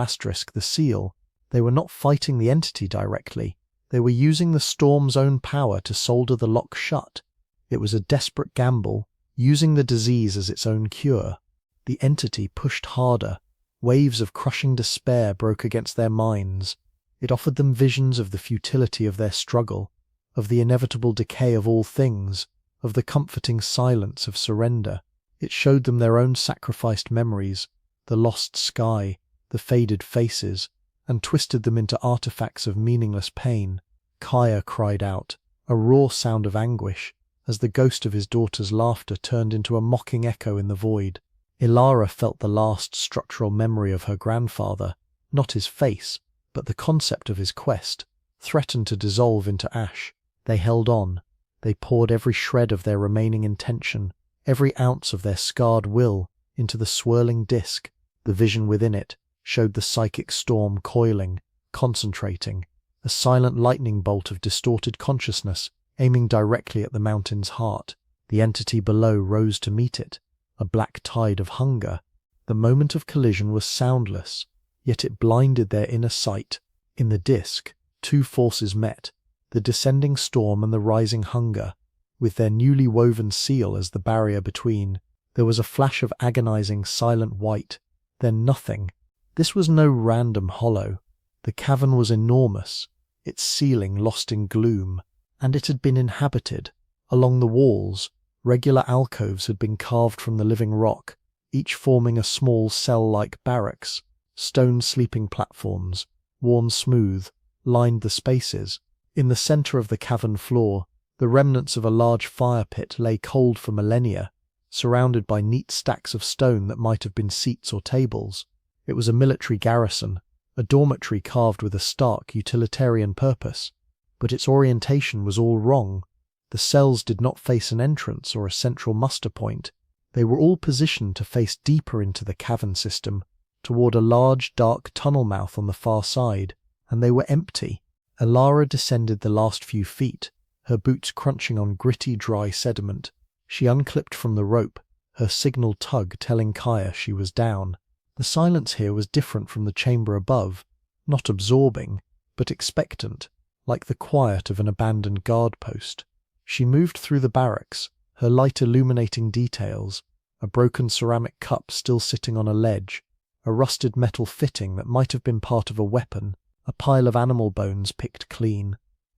[SPEAKER 1] the seal. They were not fighting the entity directly. They were using the storm's own power to solder the lock shut. It was a desperate gamble, using the disease as its own cure. The entity pushed harder. Waves of crushing despair broke against their minds. It offered them visions of the futility of their struggle, of the inevitable decay of all things, of the comforting silence of surrender. It showed them their own sacrificed memories, the lost sky, the faded faces, and twisted them into artifacts of meaningless pain. Kaya cried out, a raw sound of anguish, as the ghost of his daughter's laughter turned into a mocking echo in the void. Elara felt the last structural memory of her grandfather, not his face, but the concept of his quest, threatened to dissolve into ash. They held on. They poured every shred of their remaining intention, every ounce of their scarred will, into the swirling disk. The vision within it showed the psychic storm coiling, concentrating, a silent lightning bolt of distorted consciousness aiming directly at the mountain's heart. The entity below rose to meet it, a black tide of hunger. The moment of collision was soundless, yet it blinded their inner sight. In the disk, two forces met, the descending storm and the rising hunger, with their newly woven seal as the barrier between. There was a flash of agonizing, silent white, then nothing. This was no random hollow. The cavern was enormous, its ceiling lost in gloom, and it had been inhabited. Along the walls, regular alcoves had been carved from the living rock, each forming a small cell-like barracks. Stone sleeping platforms, worn smooth, lined the spaces. In the center of the cavern floor, the remnants of a large fire pit lay cold for millennia, surrounded by neat stacks of stone that might have been seats or tables. It was a military garrison, a dormitory carved with a stark utilitarian purpose. But its orientation was all wrong. The cells did not face an entrance or a central muster point. They were all positioned to face deeper into the cavern system, toward a large, dark tunnel mouth on the far side, and they were empty. Elara descended the last few feet, her boots crunching on gritty, dry sediment. She unclipped from the rope, her signal tug telling Kaya she was down. The silence here was different from the chamber above, not absorbing, but expectant, like the quiet of an abandoned guard post. She moved through the barracks, her light illuminating details, a broken ceramic cup still sitting on a ledge, a rusted metal fitting that might have been part of a weapon, a pile of animal bones picked clean.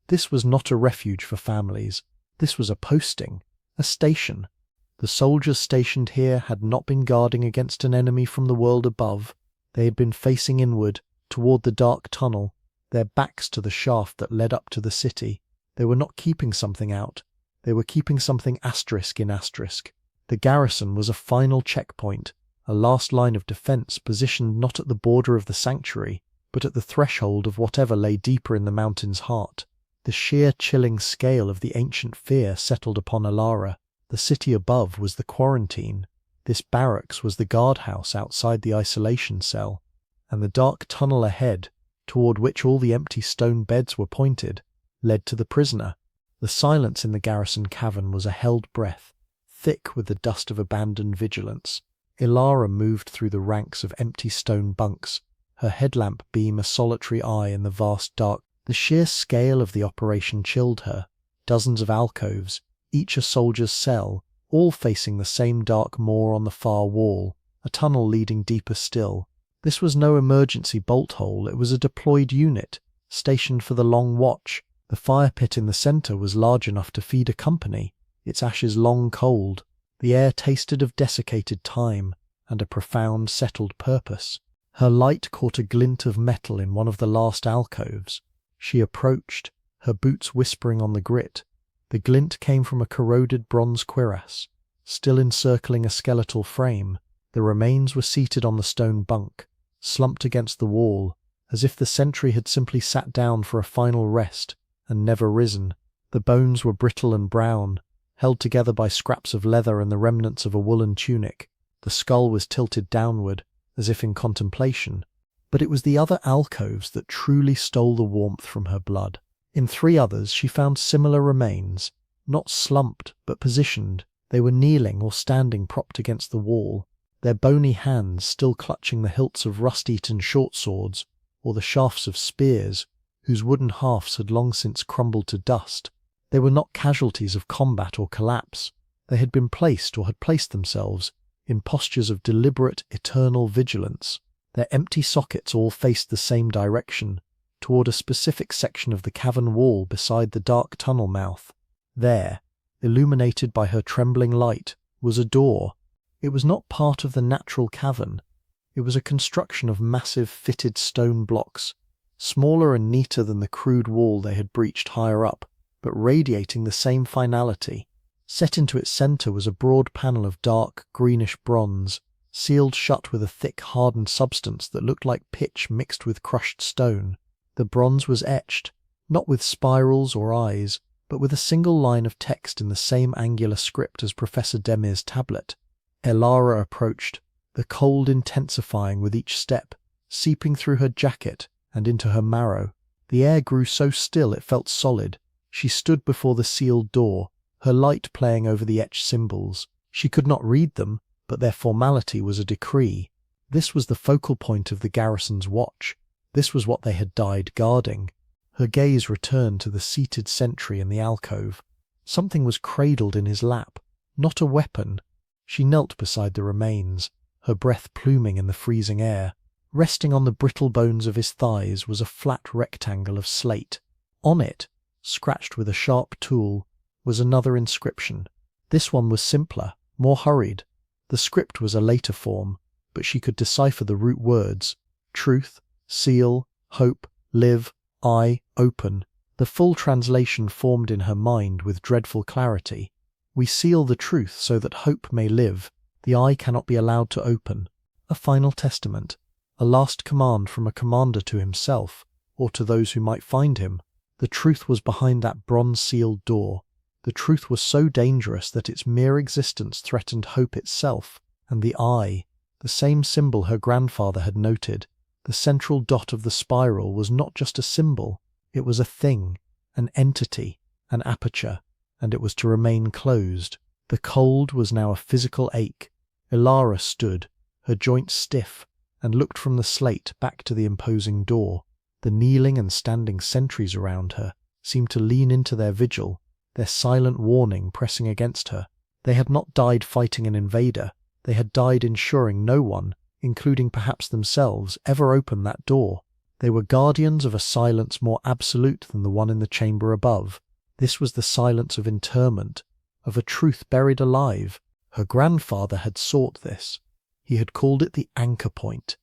[SPEAKER 1] This was not a refuge for families. This was a posting, a station. The soldiers stationed here had not been guarding against an enemy from the world above. They had been facing inward, toward the dark tunnel, their backs to the shaft that led up to the city. They were not keeping something out. They were keeping something asterisk in asterisk. The garrison was a final checkpoint, a last line of defense positioned not at the border of the sanctuary, but at the threshold of whatever lay deeper in the mountain's heart. The sheer chilling scale of the ancient fear settled upon Elara. The city above was the quarantine. This barracks was the guardhouse outside the isolation cell, and the dark tunnel ahead, toward which all the empty stone beds were pointed, led to the prisoner. The silence in the garrison cavern was a held breath, thick with the dust of abandoned vigilance. Elara moved through the ranks of empty stone bunks, her headlamp beam a solitary eye in the vast dark. The sheer scale of the operation chilled her. Dozens of alcoves, each a soldier's cell, all facing the same dark maw on the far wall, a tunnel leading deeper still. This was no emergency bolt hole, it was a deployed unit, stationed for the long watch, The fire pit in the center was large enough to feed a company, its ashes long cold. The air tasted of desiccated time and a profound settled purpose. Her light caught a glint of metal in one of the last alcoves. She approached, her boots whispering on the grit. The glint came from a corroded bronze cuirass, still encircling a skeletal frame. The remains were seated on the stone bunk, slumped against the wall, as if the sentry had simply sat down for a final rest and never risen. The bones were brittle and brown, held together by scraps of leather and the remnants of a woolen tunic. The skull was tilted downward, as if in contemplation. But it was the other alcoves that truly stole the warmth from her blood. In 3 others she found similar remains, not slumped but positioned. They were kneeling or standing propped against the wall, their bony hands still clutching the hilts of rust-eaten short swords or the shafts of spears whose wooden halves had long since crumbled to dust. They were not casualties of combat or collapse. They had been placed or had placed themselves in postures of deliberate, eternal vigilance. Their empty sockets all faced the same direction, toward a specific section of the cavern wall beside the dark tunnel mouth. There, illuminated by her trembling light, was a door. It was not part of the natural cavern. It was a construction of massive fitted stone blocks, smaller and neater than the crude wall they had breached higher up, but radiating the same finality. Set into its center was a broad panel of dark, greenish bronze, sealed shut with a thick, hardened substance that looked like pitch mixed with crushed stone. The bronze was etched, not with spirals or eyes, but with a single line of text in the same angular script as Professor Demir's tablet. Elara approached, the cold intensifying with each step, seeping through her jacket and into her marrow. The air grew so still it felt solid. She stood before the sealed door, her light playing over the etched symbols. She could not read them, but their formality was a decree. This was the focal point of the garrison's watch. This was what they had died guarding. Her gaze returned to the seated sentry in the alcove. Something was cradled in his lap, not a weapon. She knelt beside the remains, her breath pluming in the freezing air. Resting on the brittle bones of his thighs was a flat rectangle of slate. On it, scratched with a sharp tool, was another inscription. This one was simpler, more hurried. The script was a later form, but she could decipher the root words: truth, seal, hope, live, eye, open. The full translation formed in her mind with dreadful clarity. We seal the truth so that hope may live. The eye cannot be allowed to open. A final testament, a last command from a commander to himself, or to those who might find him. The truth was behind that bronze-sealed door. The truth was so dangerous that its mere existence threatened hope itself, and the eye, the same symbol her grandfather had noted, the central dot of the spiral, was not just a symbol, it was a thing, an entity, an aperture, and it was to remain closed. The cold was now a physical ache. Elara stood, her joints stiff, and looked from the slate back to the imposing door. The kneeling and standing sentries around her seemed to lean into their vigil, their silent warning pressing against her. They had not died fighting an invader. They had died ensuring no one, including perhaps themselves, ever opened that door. They were guardians of a silence more absolute than the one in the chamber above. This was the silence of interment, of a truth buried alive. Her grandfather had sought this. He had called it the anchor point.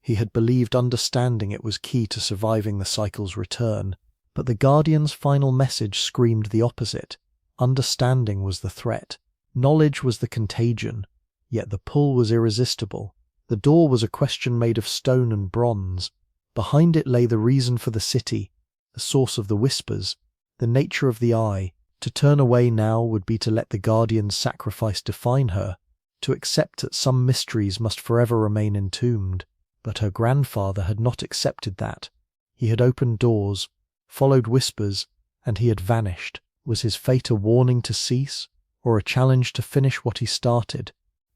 [SPEAKER 1] He had believed understanding it was key to surviving the cycle's return. But the Guardian's final message screamed the opposite. Understanding was the threat. Knowledge was the contagion. Yet the pull was irresistible. The door was a question made of stone and bronze. Behind it lay the reason for the city, the source of the whispers, the nature of the eye. To turn away now would be to let the Guardian's sacrifice define her, to accept that some mysteries must forever remain entombed. But her grandfather had not accepted that. He had opened doors, followed whispers, and he had vanished. Was his fate a warning to cease, or a challenge to finish what he started?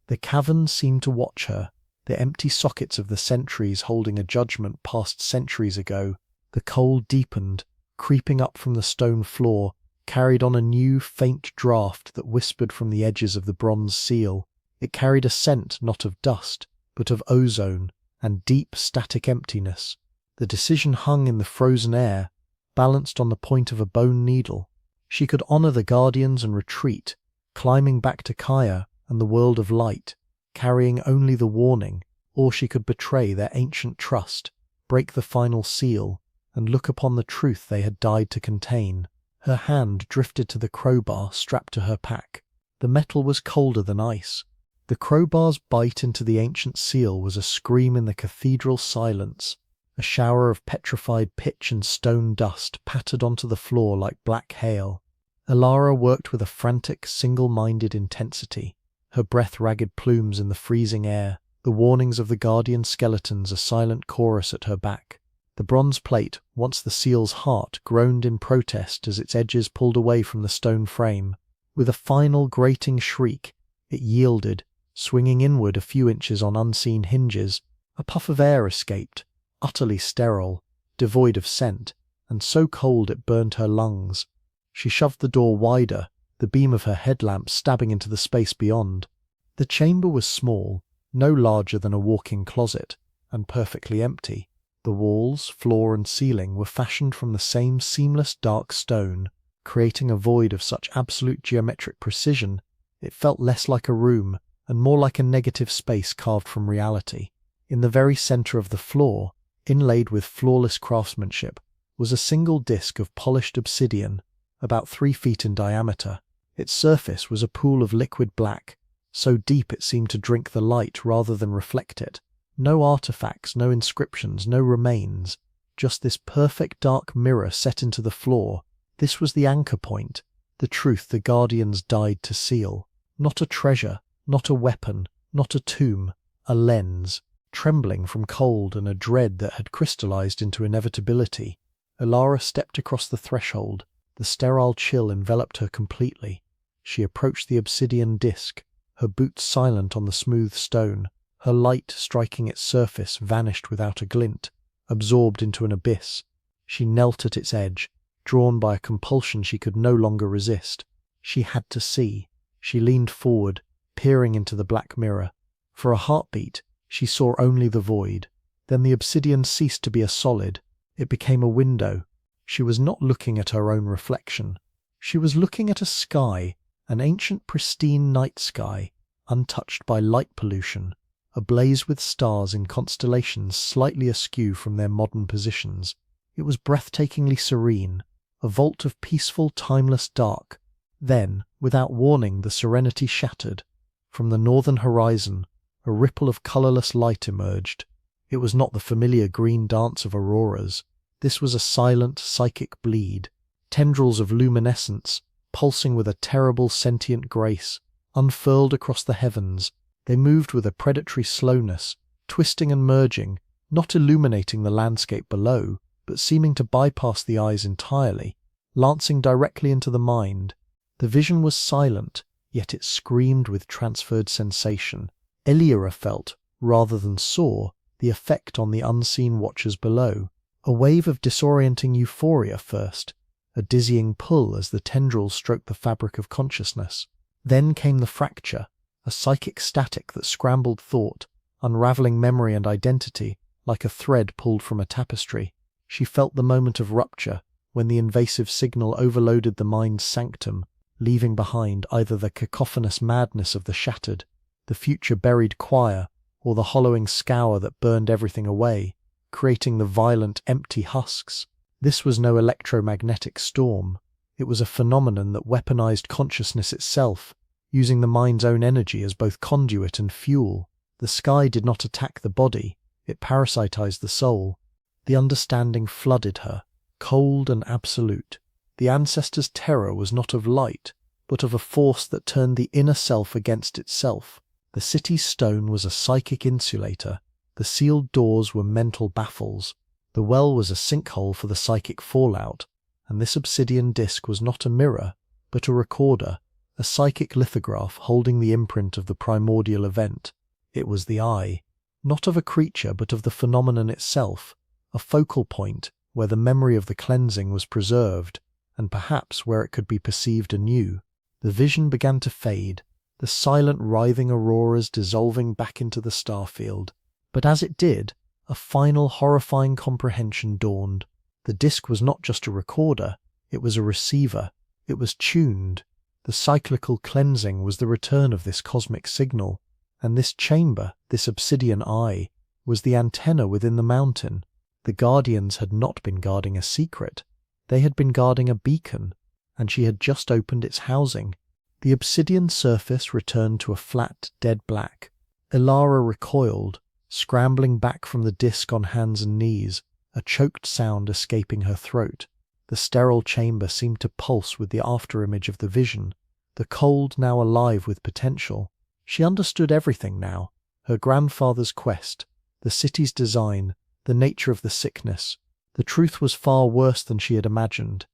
[SPEAKER 1] The cavern seemed to watch her, the empty sockets of the sentries holding a judgment passed centuries ago. The cold deepened, creeping up from the stone floor, carried on a new, faint draught that whispered from the edges of the bronze seal. It carried a scent not of dust, but of ozone and deep, static emptiness. The decision hung in the frozen air, balanced on the point of a bone needle. She could honor the guardians and retreat, climbing back to Kaya and the world of light, carrying only the warning, or she could betray their ancient trust, break the final seal, and look upon the truth they had died to contain. Her hand drifted to the crowbar strapped to her pack. The metal was colder than ice. The crowbar's bite into the ancient seal was a scream in the cathedral silence. A shower of petrified pitch and stone dust pattered onto the floor like black hail. Elara worked with a frantic, single-minded intensity, her breath ragged plumes in the freezing air, the warnings of the guardian skeletons a silent chorus at her back. The bronze plate, once the seal's heart, groaned in protest as its edges pulled away from the stone frame. With a final grating shriek, it yielded, swinging inward a few inches on unseen hinges. A puff of air escaped, utterly sterile, devoid of scent, and so cold it burned her lungs. She shoved the door wider, the beam of her headlamp stabbing into the space beyond. The chamber was small, no larger than a walk-in closet, and perfectly empty. The walls, floor and ceiling were fashioned from the same seamless dark stone, creating a void of such absolute geometric precision it felt less like a room and more like a negative space carved from reality. In the very center of the floor, inlaid with flawless craftsmanship, was a single disc of polished obsidian, about 3 feet in diameter. Its surface was a pool of liquid black, so deep it seemed to drink the light rather than reflect it. No artifacts, no inscriptions, no remains, just this perfect dark mirror set into the floor. This was the anchor point, the truth the guardians died to seal. Not a treasure, not a weapon, not a tomb, a lens, trembling from cold and a dread that had crystallized into inevitability. Elara stepped across the threshold. The sterile chill enveloped her completely. She approached the obsidian disc, her boots silent on the smooth stone. Her light, striking its surface, vanished without a glint, absorbed into an abyss. She knelt at its edge, drawn by a compulsion she could no longer resist. She had to see. She leaned forward, peering into the black mirror. For a heartbeat, she saw only the void. Then the obsidian ceased to be a solid. It became a window. She was not looking at her own reflection. She was looking at a sky, an ancient pristine night sky, untouched by light pollution, ablaze with stars in constellations slightly askew from their modern positions. It was breathtakingly serene, a vault of peaceful, timeless dark. Then, without warning, the serenity shattered. From the northern horizon, a ripple of colourless light emerged. It was not the familiar green dance of auroras. This was a silent, psychic bleed. Tendrils of luminescence, pulsing with a terrible sentient grace, unfurled across the heavens. They moved with a predatory slowness, twisting and merging, not illuminating the landscape below, but seeming to bypass the eyes entirely, lancing directly into the mind. The vision was silent, yet it screamed with transferred sensation. Elara felt, rather than saw, the effect on the unseen watchers below. A wave of disorienting euphoria first, a dizzying pull as the tendrils stroked the fabric of consciousness. Then came the fracture, a psychic static that scrambled thought, unraveling memory and identity like a thread pulled from a tapestry. She felt the moment of rupture, when the invasive signal overloaded the mind's sanctum, leaving behind either the cacophonous madness of the shattered, the future-buried choir, or the hollowing scour that burned everything away, creating the violent, empty husks. This was no electromagnetic storm. It was a phenomenon that weaponized consciousness itself, using the mind's own energy as both conduit and fuel. The sky did not attack the body, it parasitized the soul. The understanding flooded her, cold and absolute. The ancestors' terror was not of light, but of a force that turned the inner self against itself. The city's stone was a psychic insulator. The sealed doors were mental baffles. The well was a sinkhole for the psychic fallout. And this obsidian disc was not a mirror, but a recorder, a psychic lithograph holding the imprint of the primordial event. It was the eye, not of a creature but of the phenomenon itself, a focal point where the memory of the cleansing was preserved, and perhaps where it could be perceived anew. The vision began to fade, the silent writhing auroras dissolving back into the starfield. But as it did, a final horrifying comprehension dawned. The disc was not just a recorder, it was a receiver. It was tuned. The cyclical cleansing was the return of this cosmic signal, and this chamber, this obsidian eye, was the antenna within the mountain. The guardians had not been guarding a secret. They had been guarding a beacon, and she had just opened its housing. The obsidian surface returned to a flat, dead black. Elara recoiled, scrambling back from the disc on hands and knees, a choked sound escaping her throat. The sterile chamber seemed to pulse with the afterimage of the vision, the cold now alive with potential. She understood everything now, her grandfather's quest, the city's design, the nature of the sickness. The truth was far worse than she had imagined.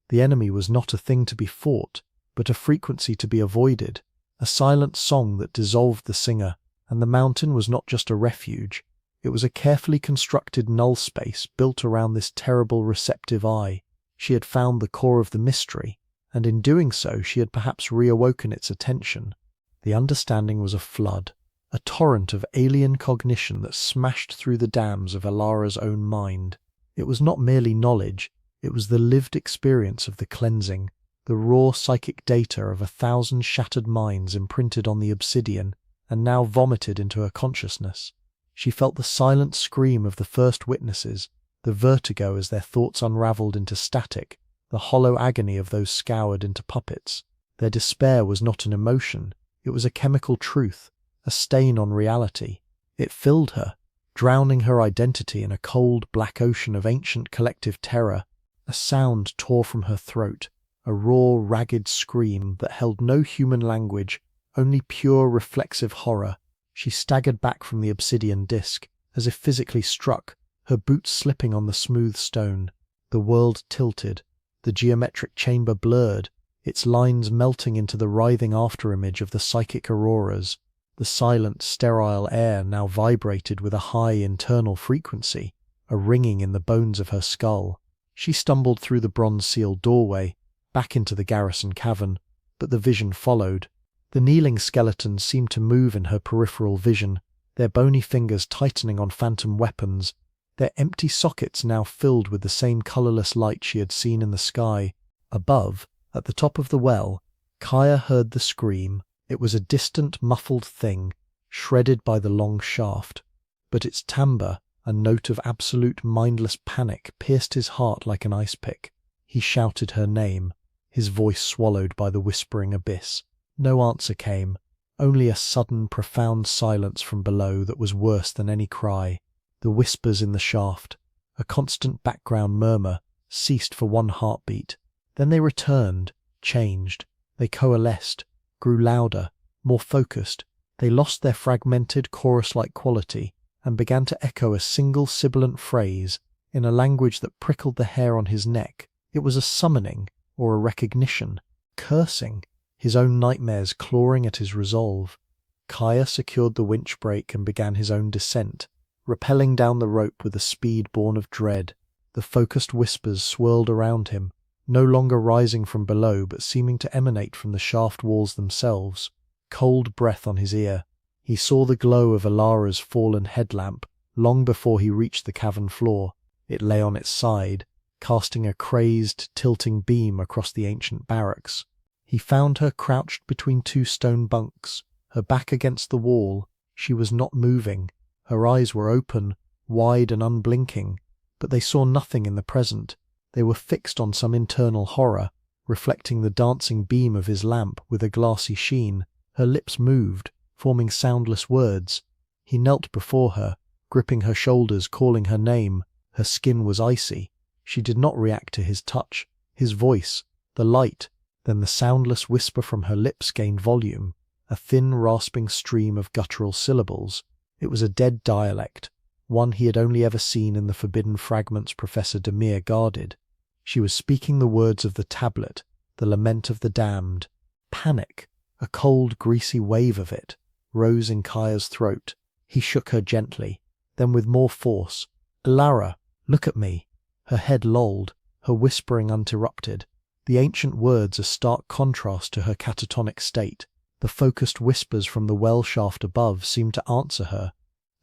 [SPEAKER 1] The enemy was not a thing to be fought, but a frequency to be avoided, a silent song that dissolved the singer, and the mountain was not just a refuge. It was a carefully constructed null space built around this terrible receptive eye. She had found the core of the mystery, and in doing so she had perhaps reawoken its attention. The understanding was a flood, a torrent of alien cognition that smashed through the dams of Elara's own mind. It was not merely knowledge, it was the lived experience of the cleansing, the raw psychic data of 1,000 shattered minds imprinted on the obsidian and now vomited into her consciousness. She felt the silent scream of the first witnesses, the vertigo as their thoughts unravelled into static, the hollow agony of those scoured into puppets. Their despair was not an emotion, it was a chemical truth, a stain on reality. It filled her, drowning her identity in a cold black ocean of ancient collective terror. A sound tore from her throat, a raw, ragged scream that held no human language, only pure reflexive horror. She staggered back from the obsidian disc, as if physically struck, her boots slipping on the smooth stone. The world tilted, the geometric chamber blurred, its lines melting into the writhing afterimage of the psychic auroras. The silent, sterile air now vibrated with a high internal frequency, a ringing in the bones of her skull. She stumbled through the bronze-sealed doorway, back into the garrison cavern, but the vision followed. The kneeling skeletons seemed to move in her peripheral vision, their bony fingers tightening on phantom weapons, their empty sockets now filled with the same colourless light she had seen in the sky. Above, at the top of the well, Kaya heard the scream. It was a distant, muffled thing, shredded by the long shaft, but its timbre, a note of absolute mindless panic, pierced his heart like an ice pick. He shouted her name, his voice swallowed by the whispering abyss. No answer came, only a sudden, profound silence from below that was worse than any cry. The whispers in the shaft, a constant background murmur, ceased for one heartbeat. Then they returned, changed. They coalesced, grew louder, more focused. They lost their fragmented, chorus-like quality and began to echo a single sibilant phrase in a language that prickled the hair on his neck. It was a summoning or a recognition, cursing, his own nightmares clawing at his resolve. Kaya secured the winch brake and began his own descent, rappelling down the rope with a speed born of dread. The focused whispers swirled around him, no longer rising from below but seeming to emanate from the shaft walls themselves. Cold breath on his ear. He saw the glow of Elara's fallen headlamp long before he reached the cavern floor. It lay on its side, casting a crazed, tilting beam across the ancient barracks. He found her crouched between two stone bunks, her back against the wall. She was not moving. Her eyes were open, wide and unblinking, but they saw nothing in the present. They were fixed on some internal horror, reflecting the dancing beam of his lamp with a glassy sheen. Her lips moved, forming soundless words. He knelt before her, gripping her shoulders, calling her name. Her skin was icy. She did not react to his touch, his voice, the light. Then the soundless whisper from her lips gained volume, a thin, rasping stream of guttural syllables. It was a dead dialect, one he had only ever seen in the forbidden fragments Professor Demir guarded. She was speaking the words of the tablet, the lament of the damned. Panic, a cold, greasy wave of it, rose in Kaya's throat. He shook her gently, then with more force. "Elara, look at me." Her head lolled, her whispering uninterrupted. The ancient words a stark contrast to her catatonic state. The focused whispers from the well shaft above seemed to answer her,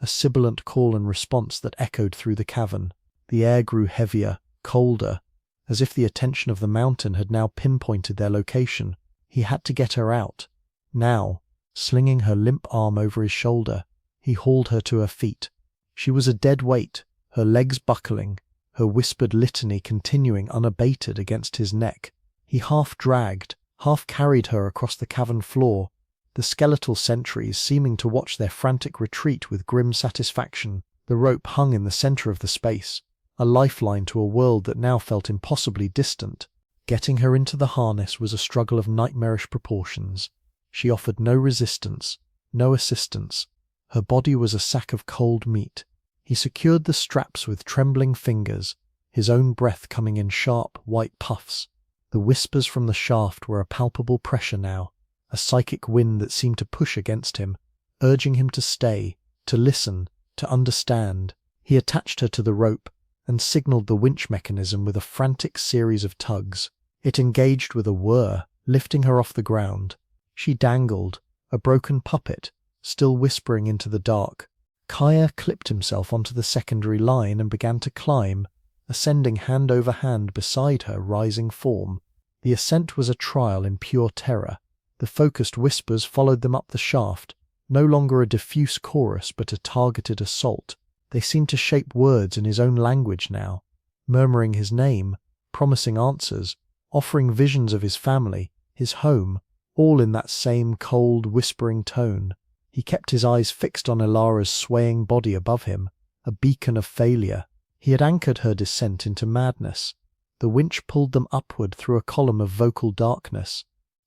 [SPEAKER 1] a sibilant call and response that echoed through the cavern. The air grew heavier, colder, as if the attention of the mountain had now pinpointed their location. He had to get her out. Now, slinging her limp arm over his shoulder, he hauled her to her feet. She was a dead weight, her legs buckling, her whispered litany continuing unabated against his neck. He half dragged, half carried her across the cavern floor, the skeletal sentries seeming to watch their frantic retreat with grim satisfaction. The rope hung in the center of the space, a lifeline to a world that now felt impossibly distant. Getting her into the harness was a struggle of nightmarish proportions. She offered no resistance, no assistance. Her body was a sack of cold meat. He secured the straps with trembling fingers, his own breath coming in sharp, white puffs. The whispers from the shaft were a palpable pressure now, a psychic wind that seemed to push against him, urging him to stay, to listen, to understand. He attached her to the rope and signaled the winch mechanism with a frantic series of tugs. It engaged with a whir, lifting her off the ground. She dangled, a broken puppet, still whispering into the dark. Kaya clipped himself onto the secondary line and began to climb, ascending hand over hand beside her rising form. The ascent was a trial in pure terror. The focused whispers followed them up the shaft, no longer a diffuse chorus but a targeted assault. They seemed to shape words in his own language now, murmuring his name, promising answers, offering visions of his family, his home, all in that same cold, whispering tone. He kept his eyes fixed on Elara's swaying body above him, a beacon of failure. He had anchored her descent into madness. The winch pulled them upward through a column of vocal darkness,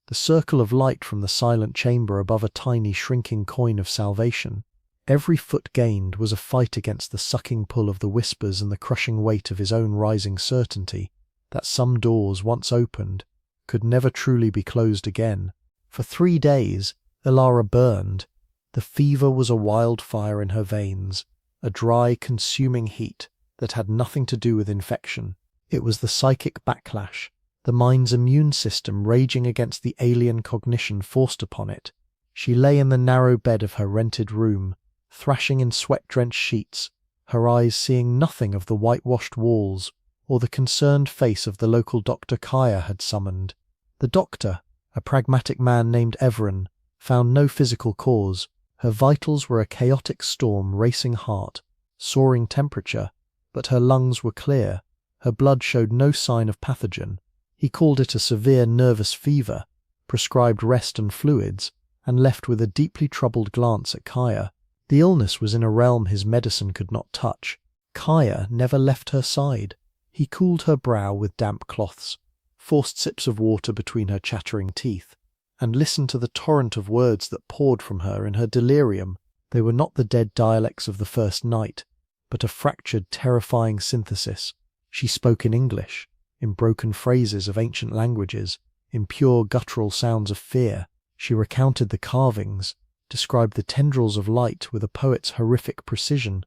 [SPEAKER 1] the circle of light from the silent chamber above a tiny shrinking coin of salvation. Every foot gained was a fight against the sucking pull of the whispers and the crushing weight of his own rising certainty that some doors, once opened, could never truly be closed again. For 3 days, Elara burned. The fever was a wildfire in her veins, a dry, consuming heat that had nothing to do with infection. It was the psychic backlash, the mind's immune system raging against the alien cognition forced upon it. She lay in the narrow bed of her rented room, thrashing in sweat-drenched sheets, her eyes seeing nothing of the whitewashed walls or the concerned face of the local doctor Kaya had summoned. The doctor, a pragmatic man named Everin, found no physical cause. Her vitals were a chaotic storm, racing heart, soaring temperature, but her lungs were clear. Her blood showed no sign of pathogen. He called it a severe nervous fever, prescribed rest and fluids, and left with a deeply troubled glance at Kaya. The illness was in a realm his medicine could not touch. Kaya never left her side. He cooled her brow with damp cloths, forced sips of water between her chattering teeth, and listened to the torrent of words that poured from her in her delirium. They were not the dead dialects of the first night, but a fractured, terrifying synthesis. She spoke in English, in broken phrases of ancient languages, in pure guttural sounds of fear. She recounted the carvings, described the tendrils of light with a poet's horrific precision,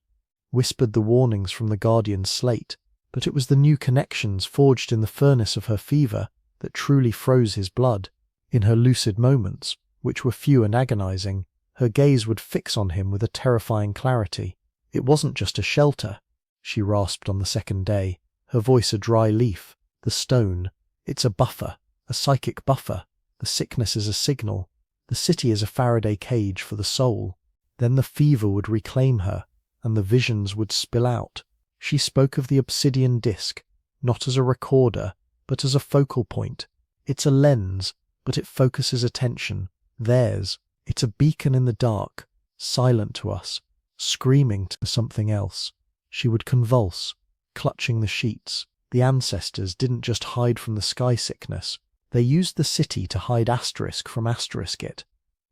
[SPEAKER 1] whispered the warnings from the guardian's slate. But it was the new connections forged in the furnace of her fever that truly froze his blood. In her lucid moments, which were few and agonizing, her gaze would fix on him with a terrifying clarity. "It wasn't just a shelter," she rasped on the second day, her voice a dry leaf. "The stone, it's a buffer, a psychic buffer. The sickness is a signal. The city is a Faraday cage for the soul." Then the fever would reclaim her, and the visions would spill out. She spoke of the obsidian disc, not as a recorder, but as a focal point. "It's a lens, but it focuses attention. Theirs, it's a beacon in the dark, silent to us, screaming to something else." She would convulse, clutching the sheets. The ancestors didn't just hide from the sky sickness. They used the city to hide asterisk from asterisk it.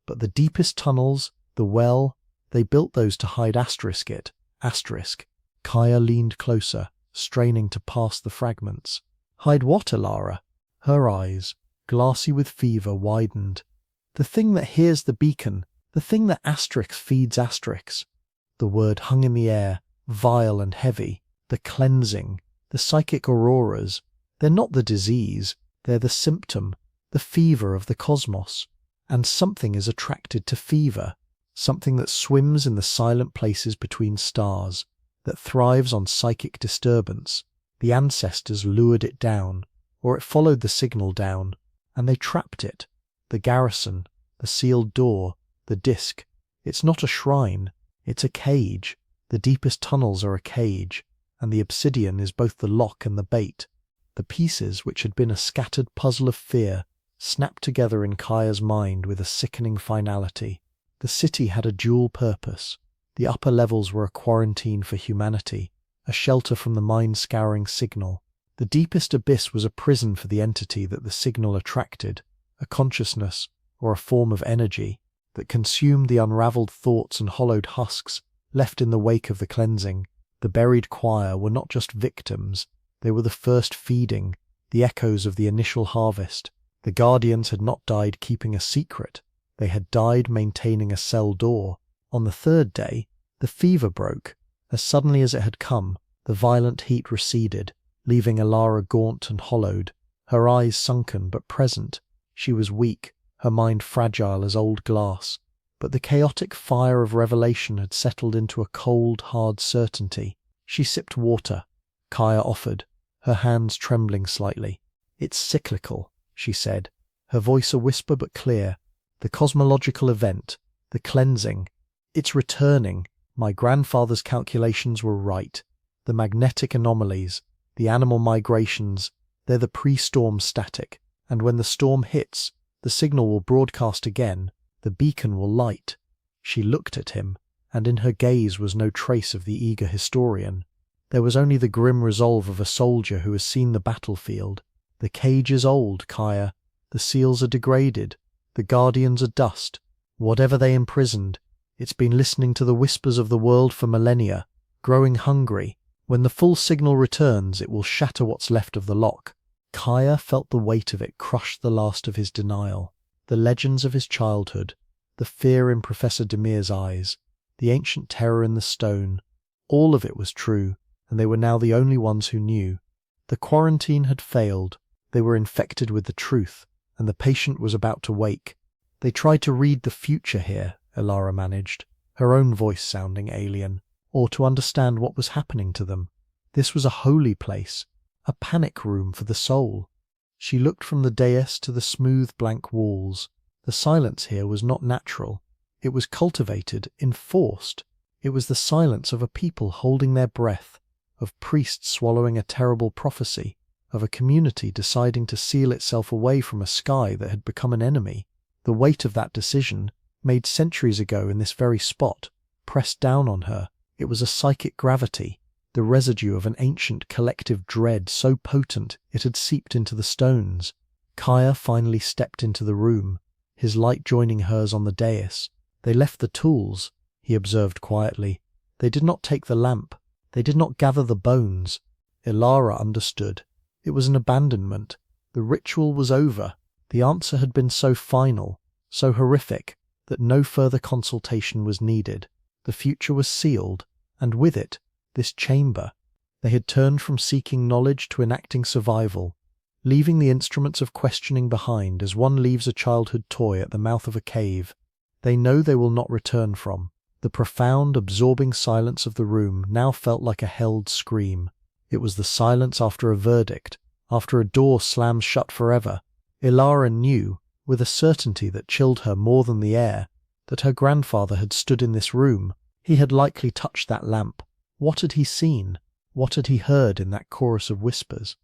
[SPEAKER 1] But the deepest tunnels, the well, they built those to hide asterisk it, asterisk. Kaya leaned closer, straining to pass the fragments. "Hide what, Elara?" Her eyes, glassy with fever, widened. "The thing that hears the beacon, the thing that asterisk feeds asterisk." The word hung in the air, vile and heavy. "The cleansing, the psychic auroras, they're not the disease, they're the symptom, the fever of the cosmos. And something is attracted to fever, something that swims in the silent places between stars, that thrives on psychic disturbance. The ancestors lured it down, or it followed the signal down, and they trapped it. The garrison, the sealed door, the disc. It's not a shrine, it's a cage. The deepest tunnels are a cage, and the obsidian is both the lock and the bait. The pieces, which had been a scattered puzzle of fear, snapped together in Kaya's mind with a sickening finality. The city had a dual purpose. The upper levels were a quarantine for humanity, a shelter from the mind-scouring signal. The deepest abyss was a prison for the entity that the signal attracted, a consciousness, or a form of energy, that consumed the unraveled thoughts and hollowed husks left in the wake of the cleansing. The buried choir were not just victims, they were the first feeding, the echoes of the initial harvest. The guardians had not died keeping a secret, they had died maintaining a cell door. On the third day, the fever broke. As suddenly as it had come, the violent heat receded, leaving Elara gaunt and hollowed, her eyes sunken but present. She was weak, her mind fragile as old glass, but the chaotic fire of revelation had settled into a cold, hard certainty. She sipped water. Kaya offered, her hands trembling slightly. "It's cyclical," she said, her voice a whisper but clear. "The cosmological event, the cleansing, it's returning. My grandfather's calculations were right. The magnetic anomalies, the animal migrations, they're the pre-storm static, and when the storm hits, the signal will broadcast again, the beacon will light." She looked at him, and in her gaze was no trace of the eager historian. There was only the grim resolve of a soldier who has seen the battlefield. "The cage is old, Kaya. The seals are degraded. The guardians are dust. Whatever they imprisoned, it's been listening to the whispers of the world for millennia, growing hungry. When the full signal returns, it will shatter what's left of the lock." Kaya felt the weight of it crush the last of his denial. The legends of his childhood, the fear in Professor Demir's eyes, the ancient terror in the stone, all of it was true, and they were now the only ones who knew. The quarantine had failed, they were infected with the truth, and the patient was about to wake. They tried to read the future here, Elara managed, her own voice sounding alien, or to understand what was happening to them. This was a holy place, a panic room for the soul. She looked from the dais to the smooth blank walls. The silence here was not natural. It was cultivated, enforced. It was the silence of a people holding their breath, of priests swallowing a terrible prophecy, of a community deciding to seal itself away from a sky that had become an enemy. The weight of that decision, made centuries ago in this very spot, pressed down on her. It was a psychic gravity, the residue of an ancient collective dread so potent it had seeped into the stones. Kaya finally stepped into the room, his light joining hers on the dais. "They left the tools," he observed quietly. "They did not take the lamp. They did not gather the bones." Elara understood. It was an abandonment. The ritual was over. The answer had been so final, so horrific, that no further consultation was needed. The future was sealed, and with it, this chamber. They had turned from seeking knowledge to enacting survival, leaving the instruments of questioning behind as one leaves a childhood toy at the mouth of a cave they know they will not return from. The profound, absorbing silence of the room now felt like a held scream. It was the silence after a verdict, after a door slams shut forever. Elara knew, with a certainty that chilled her more than the air, that her grandfather had stood in this room. He had likely touched that lamp. What had he seen? What had he heard in that chorus of whispers?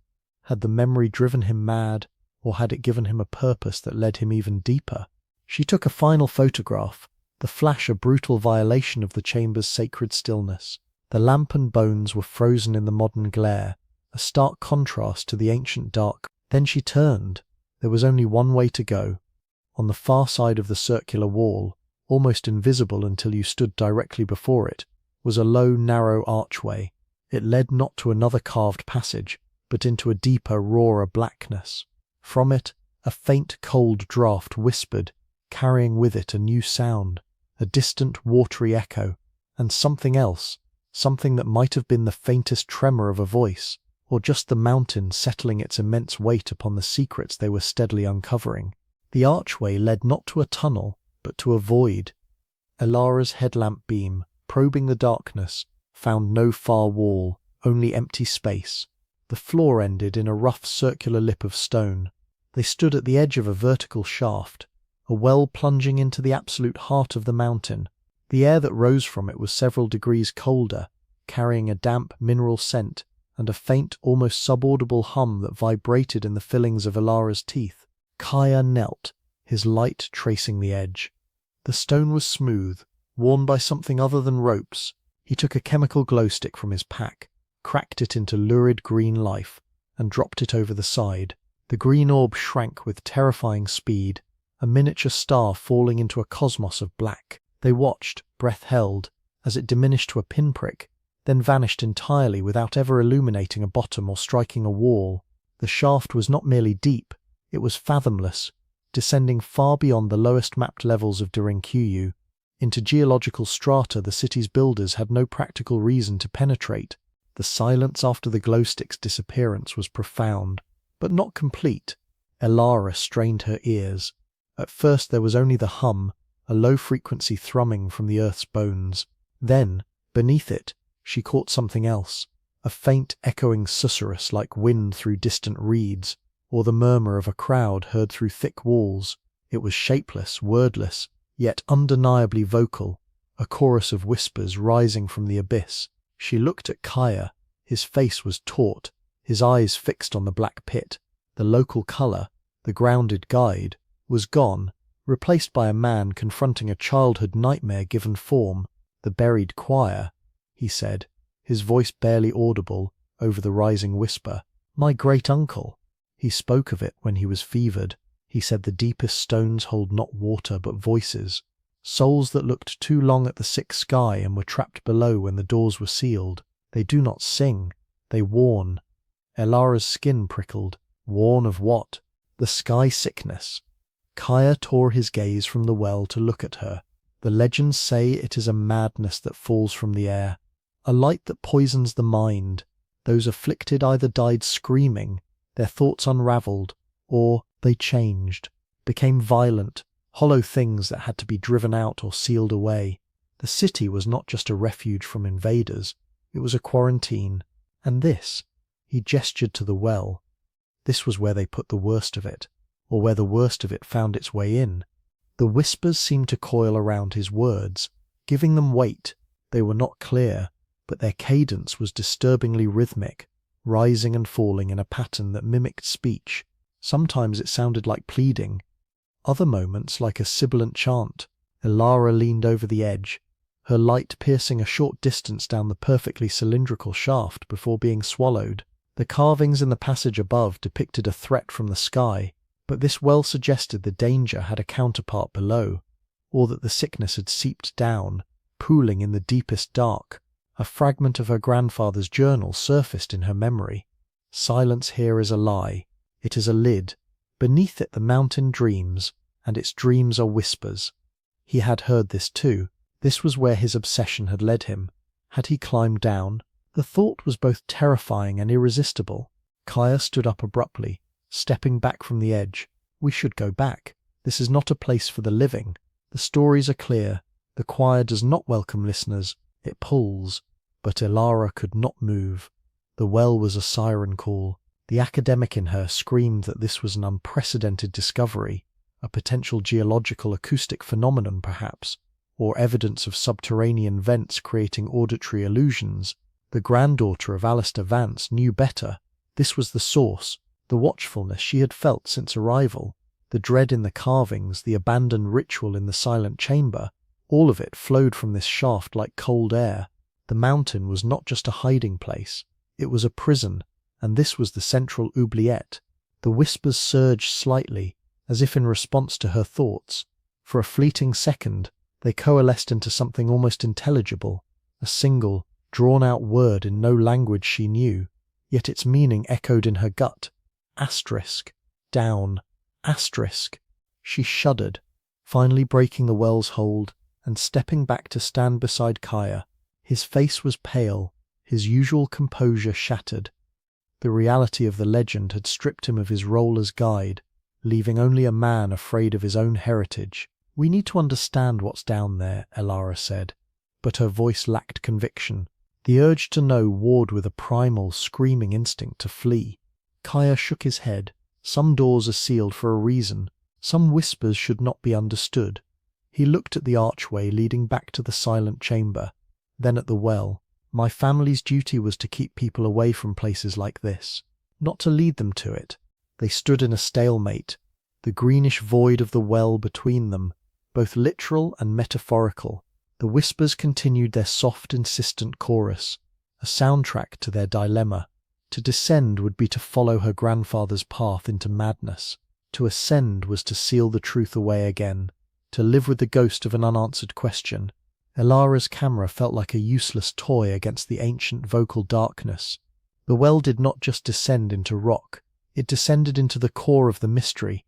[SPEAKER 1] Had the memory driven him mad, or had it given him a purpose that led him even deeper? She took a final photograph, the flash a brutal violation of the chamber's sacred stillness. The lamp and bones were frozen in the modern glare, a stark contrast to the ancient dark. Then she turned. There was only one way to go. On the far side of the circular wall, almost invisible until you stood directly before it, was a low, narrow archway. It led not to another carved passage, but into a deeper, rawer blackness. From it, a faint, cold draught whispered, carrying with it a new sound, a distant, watery echo, and something else, something that might have been the faintest tremor of a voice, or just the mountain settling its immense weight upon the secrets they were steadily uncovering. The archway led not to a tunnel, but to a void. Elara's headlamp beam, probing the darkness, found no far wall, only empty space. The floor ended in a rough circular lip of stone. They stood at the edge of a vertical shaft, a well plunging into the absolute heart of the mountain. The air that rose from it was several degrees colder, carrying a damp mineral scent and a faint, almost subaudible hum that vibrated in the fillings of Elara's teeth. Kaya knelt, his light tracing the edge. The stone was smooth, worn by something other than ropes. He took a chemical glow stick from his pack, cracked it into lurid green life, and dropped it over the side. The green orb shrank with terrifying speed, a miniature star falling into a cosmos of black. They watched, breath held, as it diminished to a pinprick, then vanished entirely without ever illuminating a bottom or striking a wall. The shaft was not merely deep, it was fathomless, descending far beyond the lowest mapped levels of Derinkuyu, into geological strata the city's builders had no practical reason to penetrate. The silence after the glowstick's disappearance was profound, but not complete. Elara strained her ears. At first there was only the hum, a low-frequency thrumming from the earth's bones. Then, beneath it, she caught something else, a faint echoing susurrus like wind through distant reeds, or the murmur of a crowd heard through thick walls. It was shapeless, wordless, yet undeniably vocal, a chorus of whispers rising from the abyss. She looked at Kaya. His face was taut, his eyes fixed on the black pit. The local colour, the grounded guide, was gone, replaced by a man confronting a childhood nightmare given form. "The buried choir," he said, his voice barely audible over the rising whisper. "My great-uncle. He spoke of it when he was fevered. He said the deepest stones hold not water but voices, souls that looked too long at the sick sky and were trapped below when the doors were sealed. They do not sing, they warn." Elara's skin prickled. Warn of what? The sky sickness. Kaya tore his gaze from the well to look at her. "The legends say it is a madness that falls from the air, a light that poisons the mind. Those afflicted either died screaming, their thoughts unravelled, or they changed, became violent, hollow things that had to be driven out or sealed away. The city was not just a refuge from invaders, it was a quarantine. And this," he gestured to the well, "this was where they put the worst of it, or where the worst of it found its way in." The whispers seemed to coil around his words, giving them weight. They were not clear, but their cadence was disturbingly rhythmic, rising and falling in a pattern that mimicked speech. Sometimes it sounded like pleading, other moments like a sibilant chant. Elara leaned over the edge, her light piercing a short distance down the perfectly cylindrical shaft before being swallowed. The carvings in the passage above depicted a threat from the sky, but this well suggested the danger had a counterpart below, or that the sickness had seeped down, pooling in the deepest dark. A fragment of her grandfather's journal surfaced in her memory. "Silence here is a lie. It is a lid. Beneath it the mountain dreams, and its dreams are whispers." He had heard this too. This was where his obsession had led him. Had he climbed down? The thought was both terrifying and irresistible. Kaya stood up abruptly, stepping back from the edge. "We should go back. This is not a place for the living. The stories are clear. The choir does not welcome listeners. It pulls." But Elara could not move. The well was a siren call. The academic in her screamed that this was an unprecedented discovery, a potential geological acoustic phenomenon perhaps, or evidence of subterranean vents creating auditory illusions. The granddaughter of Elara Vance knew better. This was the source, the watchfulness she had felt since arrival, the dread in the carvings, the abandoned ritual in the silent chamber. All of it flowed from this shaft like cold air. The mountain was not just a hiding place, it was a prison, and this was the central oubliette. The whispers surged slightly, as if in response to her thoughts. For a fleeting second, they coalesced into something almost intelligible, a single, drawn-out word in no language she knew, yet its meaning echoed in her gut. Asterisk. Down. Asterisk. She shuddered, finally breaking the well's hold and stepping back to stand beside Kaya. His face was pale, his usual composure shattered. The reality of the legend had stripped him of his role as guide, leaving only a man afraid of his own heritage. "We need to understand what's down there," Elara said, but her voice lacked conviction. The urge to know warred with a primal, screaming instinct to flee. Kaya shook his head. Some doors are sealed for a reason. Some whispers should not be understood. He looked at the archway leading back to the silent chamber, then at the well. My family's duty was to keep people away from places like this, not to lead them to it. They stood in a stalemate, the greenish void of the well between them, both literal and metaphorical. The whispers continued their soft, insistent chorus, a soundtrack to their dilemma. To descend would be to follow her grandfather's path into madness. To ascend was to seal the truth away again, to live with the ghost of an unanswered question. Elara's camera felt like a useless toy against the ancient vocal darkness. The well did not just descend into rock, it descended into the core of the mystery,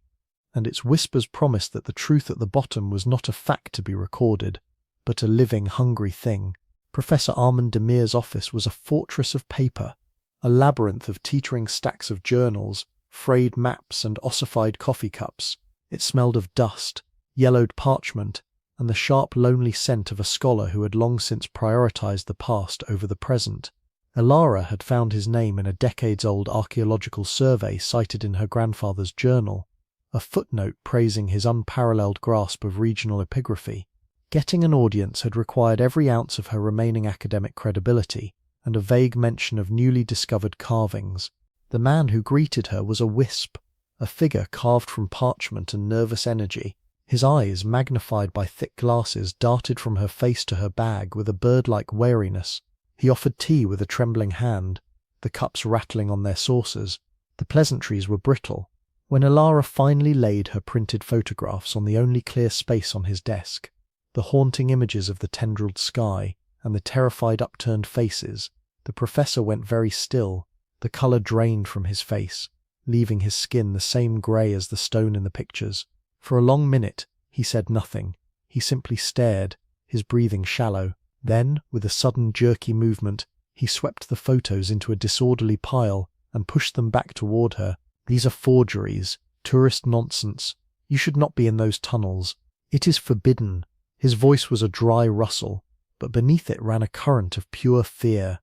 [SPEAKER 1] and its whispers promised that the truth at the bottom was not a fact to be recorded, but a living, hungry thing. Professor Armand Demir's office was a fortress of paper, a labyrinth of teetering stacks of journals, frayed maps and ossified coffee cups. It smelled of dust, yellowed parchment, and the sharp, lonely scent of a scholar who had long since prioritized the past over the present. Elara had found his name in a decades-old archaeological survey cited in her grandfather's journal, a footnote praising his unparalleled grasp of regional epigraphy. Getting an audience had required every ounce of her remaining academic credibility, and a vague mention of newly discovered carvings. The man who greeted her was a wisp, a figure carved from parchment and nervous energy. His eyes, magnified by thick glasses, darted from her face to her bag with a bird-like wariness. He offered tea with a trembling hand, the cups rattling on their saucers. The pleasantries were brittle. When Elara finally laid her printed photographs on the only clear space on his desk, the haunting images of the tendrilled sky and the terrified upturned faces, the professor went very still. The colour drained from his face, leaving his skin the same grey as the stone in the pictures. For a long minute, he said nothing. He simply stared, his breathing shallow. Then, with a sudden jerky movement, he swept the photos into a disorderly pile and pushed them back toward her. "These are forgeries, tourist nonsense. You should not be in those tunnels. It is forbidden." His voice was a dry rustle, but beneath it ran a current of pure fear.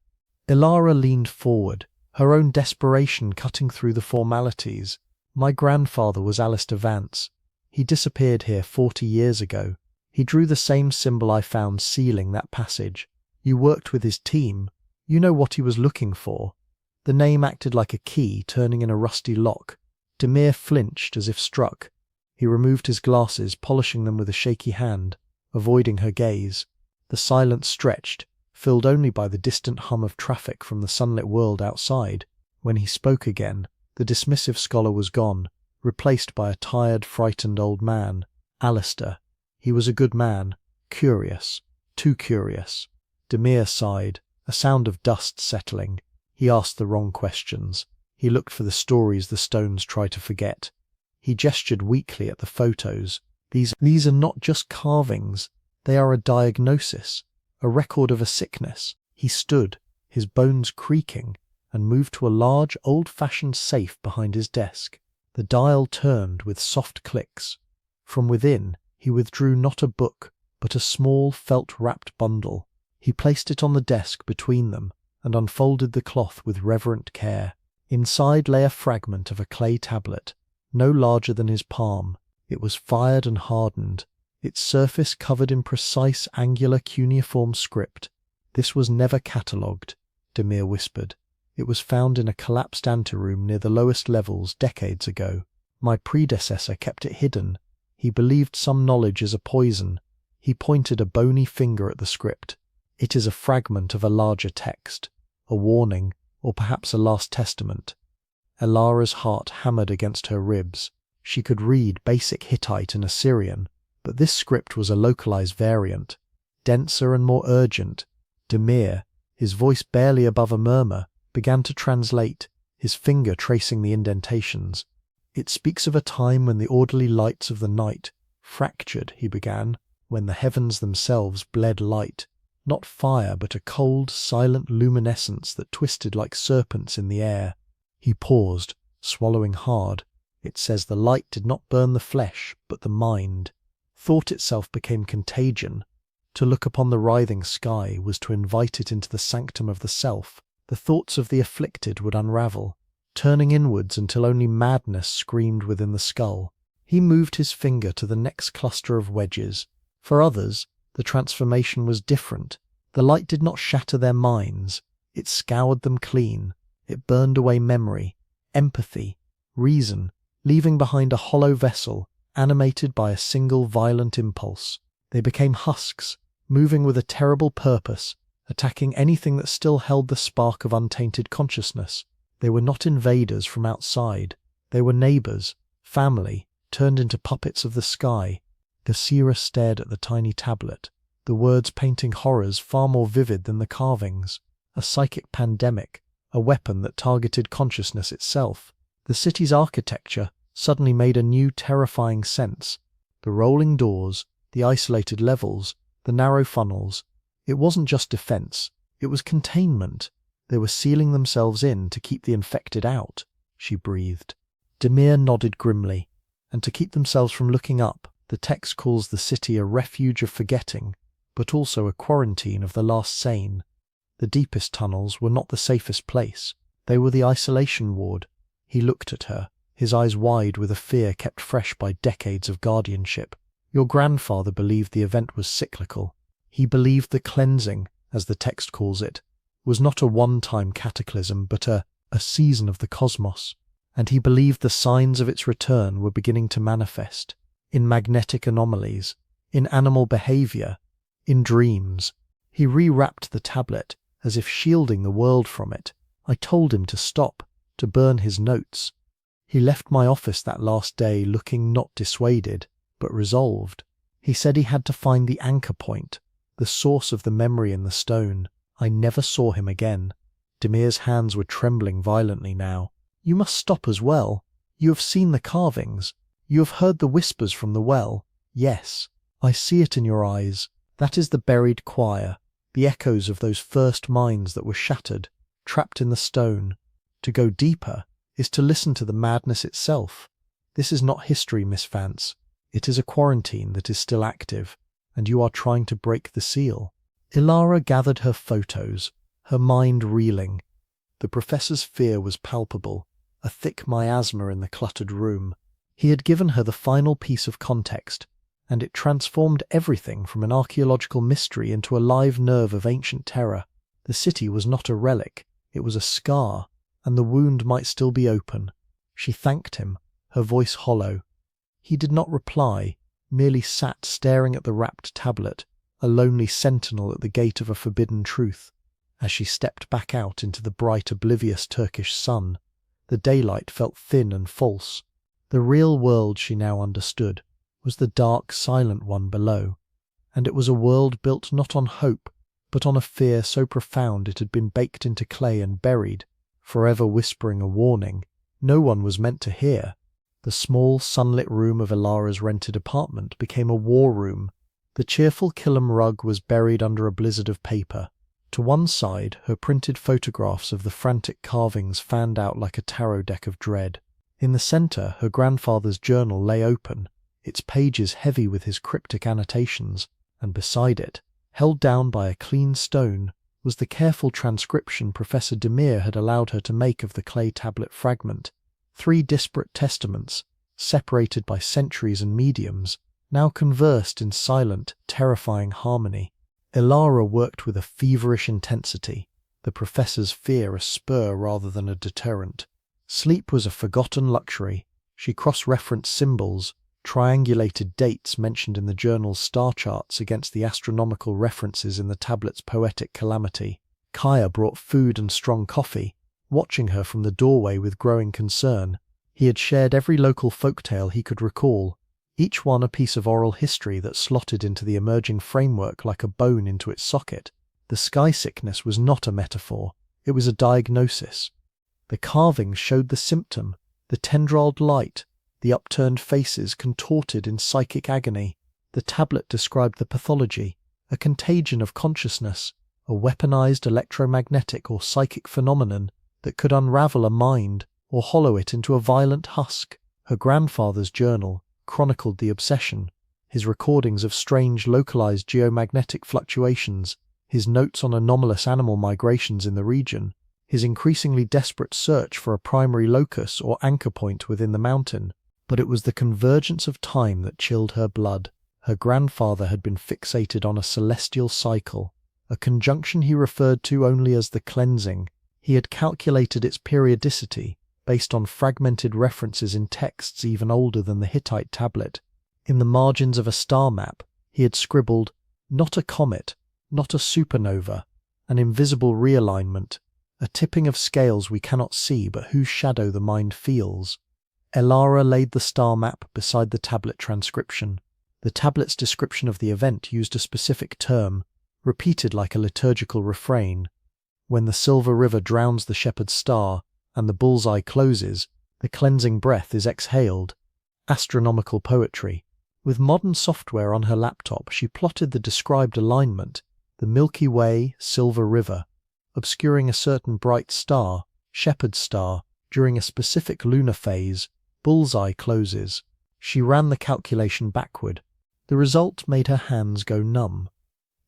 [SPEAKER 1] Elara leaned forward, her own desperation cutting through the formalities. "My grandfather was Elara Vance. He disappeared here 40 years ago. He drew the same symbol I found sealing that passage. You worked with his team. You know what he was looking for." The name acted like a key turning in a rusty lock. Demir flinched as if struck. He removed his glasses, polishing them with a shaky hand, avoiding her gaze. The silence stretched, filled only by the distant hum of traffic from the sunlit world outside. When he spoke again, the dismissive scholar was gone, replaced by a tired, frightened old man. Alistair. He was a good man, curious, too curious. Demir sighed, a sound of dust settling. He asked the wrong questions. He looked for the stories the stones try to forget. He gestured weakly at the photos. These are not just carvings. They are a diagnosis, a record of a sickness. He stood, his bones creaking, and moved to a large, old-fashioned safe behind his desk. The dial turned with soft clicks. From within, he withdrew not a book, but a small, felt-wrapped bundle. He placed it on the desk between them, and unfolded the cloth with reverent care. Inside lay a fragment of a clay tablet, no larger than his palm. It was fired and hardened, its surface covered in precise, angular, cuneiform script. "This was never catalogued," Demir whispered. "It was found in a collapsed anteroom near the lowest levels decades ago. My predecessor kept it hidden. He believed some knowledge is a poison." He pointed a bony finger at the script. "It is a fragment of a larger text, a warning, or perhaps a last testament." Elara's heart hammered against her ribs. She could read basic Hittite and Assyrian, but this script was a localized variant, denser and more urgent. Demir, his voice barely above a murmur, began to translate, his finger tracing the indentations. "It speaks of a time when the orderly lights of the night fractured," he began, "when the heavens themselves bled light. Not fire, but a cold, silent luminescence that twisted like serpents in the air." He paused, swallowing hard. "It says the light did not burn the flesh, but the mind. Thought itself became contagion. To look upon the writhing sky was to invite it into the sanctum of the self. The thoughts of the afflicted would unravel, turning inwards until only madness screamed within the skull. He moved his finger to the next cluster of wedges. For others, the transformation was different. The light did not shatter their minds. It scoured them clean. It burned away memory, empathy, reason, leaving behind a hollow vessel, animated by a single violent impulse. They became husks, moving with a terrible purpose, attacking anything that still held the spark of untainted consciousness. They were not invaders from outside. They were neighbors, family, turned into puppets of the sky. Gasira stared at the tiny tablet, the words painting horrors far more vivid than the carvings. A psychic pandemic, a weapon that targeted consciousness itself. The city's architecture suddenly made a new terrifying sense. The rolling doors, the isolated levels, the narrow funnels. It wasn't just defense, it was containment. They were sealing themselves in to keep the infected out, she breathed. Demir nodded grimly. And to keep themselves from looking up, the text calls the city a refuge of forgetting, but also a quarantine of the last sane. The deepest tunnels were not the safest place. They were the isolation ward. He looked at her, his eyes wide with a fear kept fresh by decades of guardianship. Your grandfather believed the event was cyclical. He believed the cleansing, as the text calls it, was not a one-time cataclysm but a season of the cosmos. And he believed the signs of its return were beginning to manifest, in magnetic anomalies, in animal behavior, in dreams. He rewrapped the tablet, as if shielding the world from it. I told him to stop, to burn his notes. He left my office that last day looking not dissuaded, but resolved. He said he had to find the anchor point, the source of the memory in the stone. I never saw him again. Demir's hands were trembling violently now. You must stop as well. You have seen the carvings. You have heard the whispers from the well. Yes, I see it in your eyes. That is the buried choir, the echoes of those first minds that were shattered, trapped in the stone. To go deeper is to listen to the madness itself. This is not history, Miss Vance. It is a quarantine that is still active, and you are trying to break the seal. Elara gathered her photos, her mind reeling. The professor's fear was palpable, a thick miasma in the cluttered room. He had given her the final piece of context, and it transformed everything from an archaeological mystery into a live nerve of ancient terror. The city was not a relic, it was a scar, and the wound might still be open. She thanked him, her voice hollow. He did not reply, merely sat staring at the wrapped tablet, a lonely sentinel at the gate of a forbidden truth. As she stepped back out into the bright, oblivious Turkish sun, the daylight felt thin and false. The real world, she now understood, was the dark, silent one below, and it was a world built not on hope, but on a fear so profound it had been baked into clay and buried, forever whispering a warning no one was meant to hear. The small, sunlit room of Elara's rented apartment became a war room. The cheerful Killam rug was buried under a blizzard of paper. To one side, her printed photographs of the frantic carvings fanned out like a tarot deck of dread. In the centre, her grandfather's journal lay open, its pages heavy with his cryptic annotations, and beside it, held down by a clean stone, was the careful transcription Professor Demir had allowed her to make of the clay tablet fragment. 3 disparate testaments, separated by centuries and mediums, now conversed in silent, terrifying harmony. Elara worked with a feverish intensity, the professor's fear a spur rather than a deterrent. Sleep was a forgotten luxury. She cross-referenced symbols, triangulated dates mentioned in the journal's star charts against the astronomical references in the tablet's poetic calamity. Kaya brought food and strong coffee, watching her from the doorway with growing concern. He had shared every local folktale he could recall, each one a piece of oral history that slotted into the emerging framework like a bone into its socket. The sky sickness was not a metaphor, it was a diagnosis. The carvings showed the symptom, the tendriled light, the upturned faces contorted in psychic agony. The tablet described the pathology, a contagion of consciousness, a weaponized electromagnetic or psychic phenomenon that could unravel a mind or hollow it into a violent husk. Her grandfather's journal chronicled the obsession, his recordings of strange localized geomagnetic fluctuations, his notes on anomalous animal migrations in the region, his increasingly desperate search for a primary locus or anchor point within the mountain. But it was the convergence of time that chilled her blood. Her grandfather had been fixated on a celestial cycle, a conjunction he referred to only as the cleansing. He had calculated its periodicity based on fragmented references in texts even older than the Hittite tablet. In the margins of a star map, he had scribbled, not a comet, not a supernova, an invisible realignment, a tipping of scales we cannot see but whose shadow the mind feels. Elara laid the star map beside the tablet transcription. The tablet's description of the event used a specific term, repeated like a liturgical refrain. When the silver river drowns the shepherd's star and the bullseye closes, the cleansing breath is exhaled. Astronomical poetry. With modern software on her laptop, she plotted the described alignment, the Milky Way, Silver River, obscuring a certain bright star, shepherd's star, during a specific lunar phase, bullseye closes. She ran the calculation backward. The result made her hands go numb.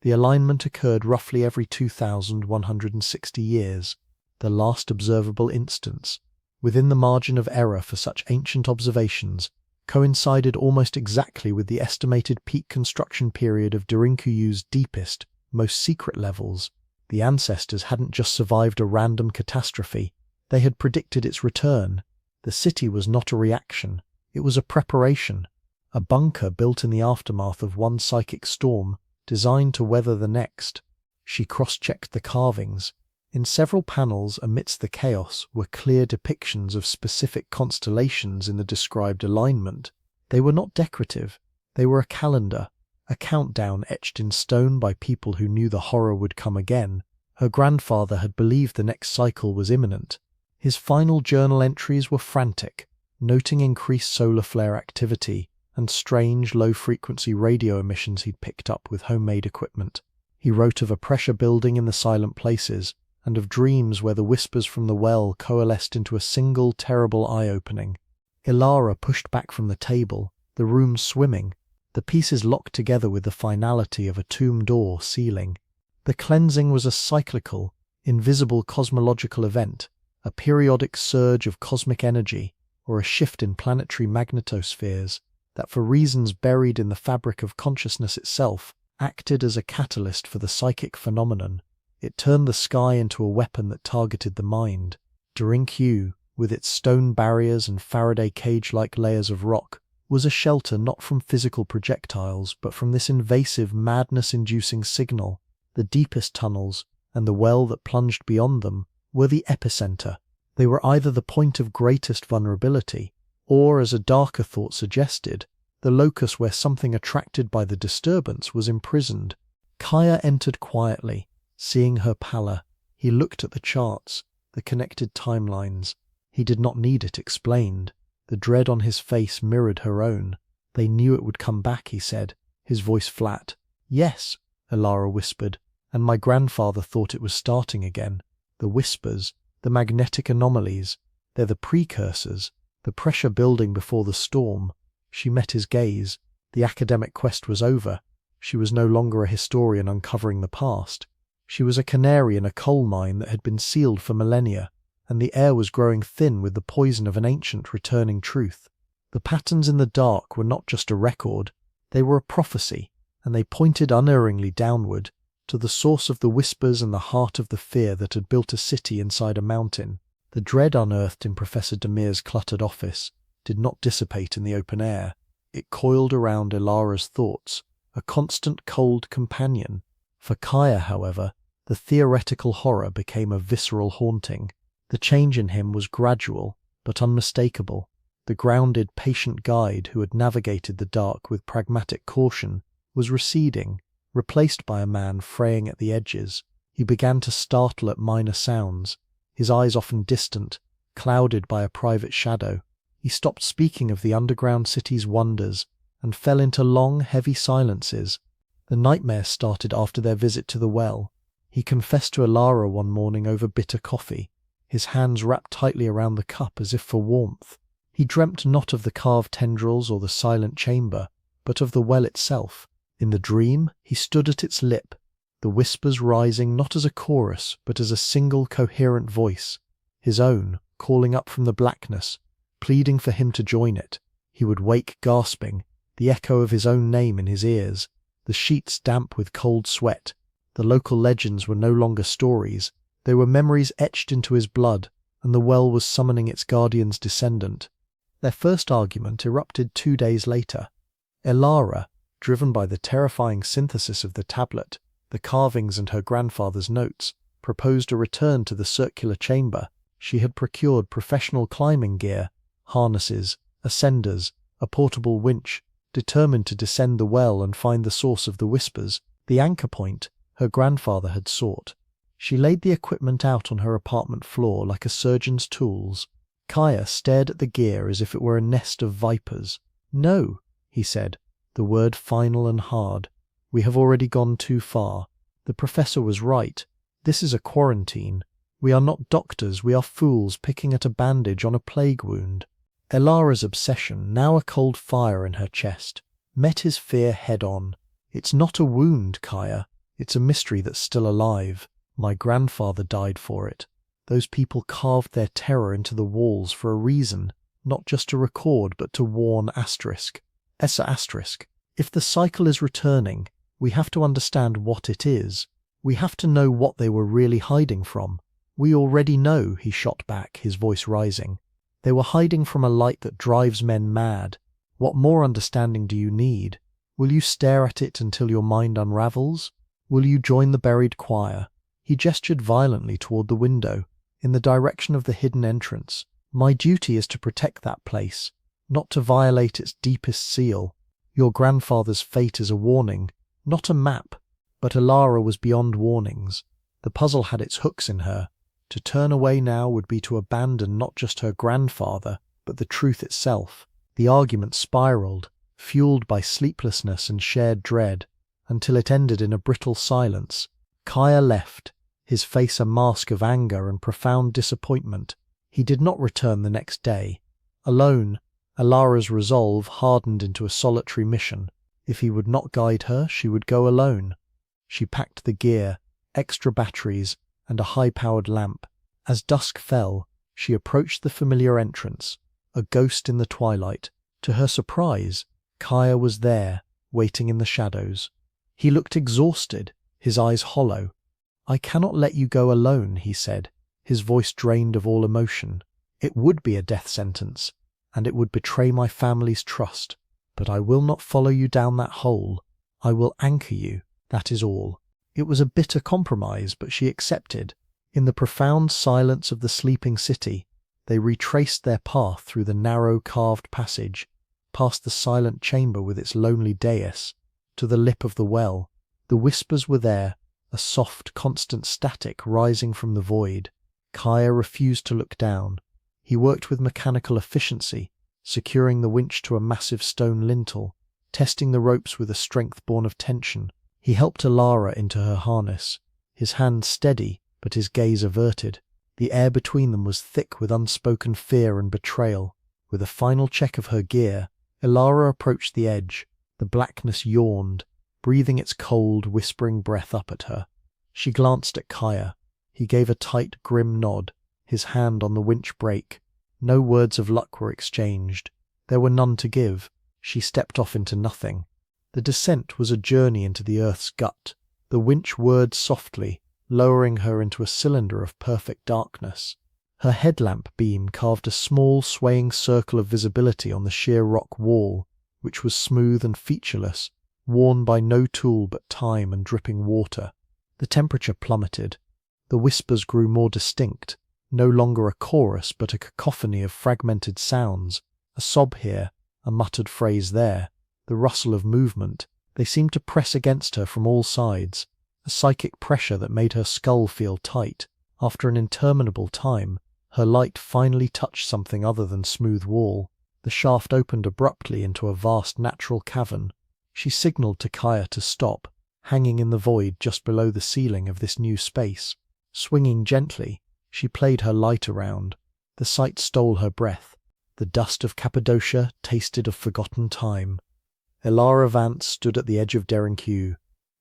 [SPEAKER 1] The alignment occurred roughly every 2,160 years, the last observable instance, within the margin of error for such ancient observations, coincided almost exactly with the estimated peak construction period of Derinkuyu's deepest, most secret levels. The ancestors hadn't just survived a random catastrophe, they had predicted its return. The city was not a reaction, it was a preparation, a bunker built in the aftermath of one psychic storm, designed to weather the next. She cross-checked the carvings. In several panels amidst the chaos were clear depictions of specific constellations in the described alignment. They were not decorative, they were a calendar, a countdown etched in stone by people who knew the horror would come again. Her grandfather had believed the next cycle was imminent. His final journal entries were frantic, noting increased solar flare activity and strange low-frequency radio emissions he'd picked up with homemade equipment. He wrote of a pressure building in the silent places, and of dreams where the whispers from the well coalesced into a single terrible eye-opening. Elara pushed back from the table, the room swimming, the pieces locked together with the finality of a tomb door sealing. The cleansing was a cyclical, invisible cosmological event, a periodic surge of cosmic energy, or a shift in planetary magnetospheres, that for reasons buried in the fabric of consciousness itself, acted as a catalyst for the psychic phenomenon. It turned the sky into a weapon that targeted the mind. Derinkuyu, with its stone barriers and Faraday cage-like layers of rock, was a shelter not from physical projectiles, but from this invasive, madness-inducing signal. The deepest tunnels, and the well that plunged beyond them, were the epicenter. They were either the point of greatest vulnerability, or, as a darker thought suggested, the locus where something attracted by the disturbance was imprisoned. Kaya entered quietly. Seeing her pallor, he looked at the charts, the connected timelines. He did not need it explained. The dread on his face mirrored her own. They knew it would come back, he said, his voice flat. Yes, Elara whispered, and my grandfather thought it was starting again. The whispers, the magnetic anomalies, they're the precursors, the pressure building before the storm. She met his gaze. The academic quest was over. She was no longer a historian uncovering the past. She was a canary in a coal mine that had been sealed for millennia, and the air was growing thin with the poison of an ancient returning truth. The patterns in the dark were not just a record, they were a prophecy, and they pointed unerringly downward, to the source of the whispers and the heart of the fear that had built a city inside a mountain. The dread unearthed in Professor Demir's cluttered office did not dissipate in the open air. It coiled around Elara's thoughts, a constant cold companion. For Kaya, however, the theoretical horror became a visceral haunting. The change in him was gradual, but unmistakable. The grounded, patient guide who had navigated the dark with pragmatic caution was receding, replaced by a man fraying at the edges. He began to startle at minor sounds, his eyes often distant, clouded by a private shadow. He stopped speaking of the underground city's wonders and fell into long, heavy silences. The nightmare started after their visit to the well. He confessed to Elara one morning over bitter coffee, his hands wrapped tightly around the cup as if for warmth. He dreamt not of the carved tendrils or the silent chamber, but of the well itself. In the dream, he stood at its lip, the whispers rising not as a chorus, but as a single coherent voice, his own, calling up from the blackness, pleading for him to join it. He would wake gasping, the echo of his own name in his ears, the sheets damp with cold sweat. The local legends were no longer stories, they were memories etched into his blood, and the well was summoning its guardian's descendant. Their first argument erupted 2 days later. Elara, driven by the terrifying synthesis of the tablet, the carvings and her grandfather's notes, proposed a return to the circular chamber. She had procured professional climbing gear, harnesses, ascenders, a portable winch, determined to descend the well and find the source of the whispers, the anchor point her grandfather had sought. She laid the equipment out on her apartment floor like a surgeon's tools. Kaya stared at the gear as if it were a nest of vipers. "No," he said, the word final and hard. "We have already gone too far. The professor was right. This is a quarantine. We are not doctors, we are fools picking at a bandage on a plague wound." Elara's obsession, now a cold fire in her chest, met his fear head-on. "It's not a wound, Kaya. It's a mystery that's still alive. My grandfather died for it. Those people carved their terror into the walls for a reason, not just to record, but to warn asterisk. Essa asterisk. If the cycle is returning, we have to understand what it is. We have to know what they were really hiding from. We already know," he shot back, his voice rising. "They were hiding from a light that drives men mad. What more understanding do you need? Will you stare at it until your mind unravels? Will you join the buried choir?" He gestured violently toward the window, in the direction of the hidden entrance. "My duty is to protect that place, not to violate its deepest seal. Your grandfather's fate is a warning, not a map." But Elara was beyond warnings. The puzzle had its hooks in her. To turn away now would be to abandon not just her grandfather, but the truth itself. The argument spiraled, fueled by sleeplessness and shared dread, until it ended in a brittle silence. Kaya left, his face a mask of anger and profound disappointment. He did not return the next day. Alone, Elara's resolve hardened into a solitary mission. If he would not guide her, she would go alone. She packed the gear, extra batteries, and a high-powered lamp. As dusk fell, she approached the familiar entrance, a ghost in the twilight. To her surprise, Kaya was there, waiting in the shadows. He looked exhausted, his eyes hollow. "I cannot let you go alone," he said, his voice drained of all emotion. "It would be a death sentence, and it would betray my family's trust. But I will not follow you down that hole. I will anchor you, that is all." It was a bitter compromise, but she accepted. In the profound silence of the sleeping city, they retraced their path through the narrow carved passage, past the silent chamber with its lonely dais, to the lip of the well. The whispers were there, a soft, constant static rising from the void. Kaya refused to look down. He worked with mechanical efficiency, securing the winch to a massive stone lintel, testing the ropes with a strength born of tension. He helped Elara into her harness, his hand steady, but his gaze averted. The air between them was thick with unspoken fear and betrayal. With a final check of her gear, Elara approached the edge. The blackness yawned, breathing its cold, whispering breath up at her. She glanced at Kaya. He gave a tight, grim nod, his hand on the winch brake. No words of luck were exchanged. There were none to give. She stepped off into nothing. The descent was a journey into the earth's gut. The winch whirred softly, lowering her into a cylinder of perfect darkness. Her headlamp beam carved a small, swaying circle of visibility on the sheer rock wall, which was smooth and featureless, worn by no tool but time and dripping water. The temperature plummeted. The whispers grew more distinct, no longer a chorus but a cacophony of fragmented sounds, a sob here, a muttered phrase there, the rustle of movement. They seemed to press against her from all sides, a psychic pressure that made her skull feel tight. After an interminable time, her light finally touched something other than smooth wall. The shaft opened abruptly into a vast natural cavern. She signaled to Kaya to stop, hanging in the void just below the ceiling of this new space. Swinging gently, she played her light around. The sight stole her breath. The dust of Cappadocia tasted of forgotten time. Elara Vance stood at the edge of Derinkuyu,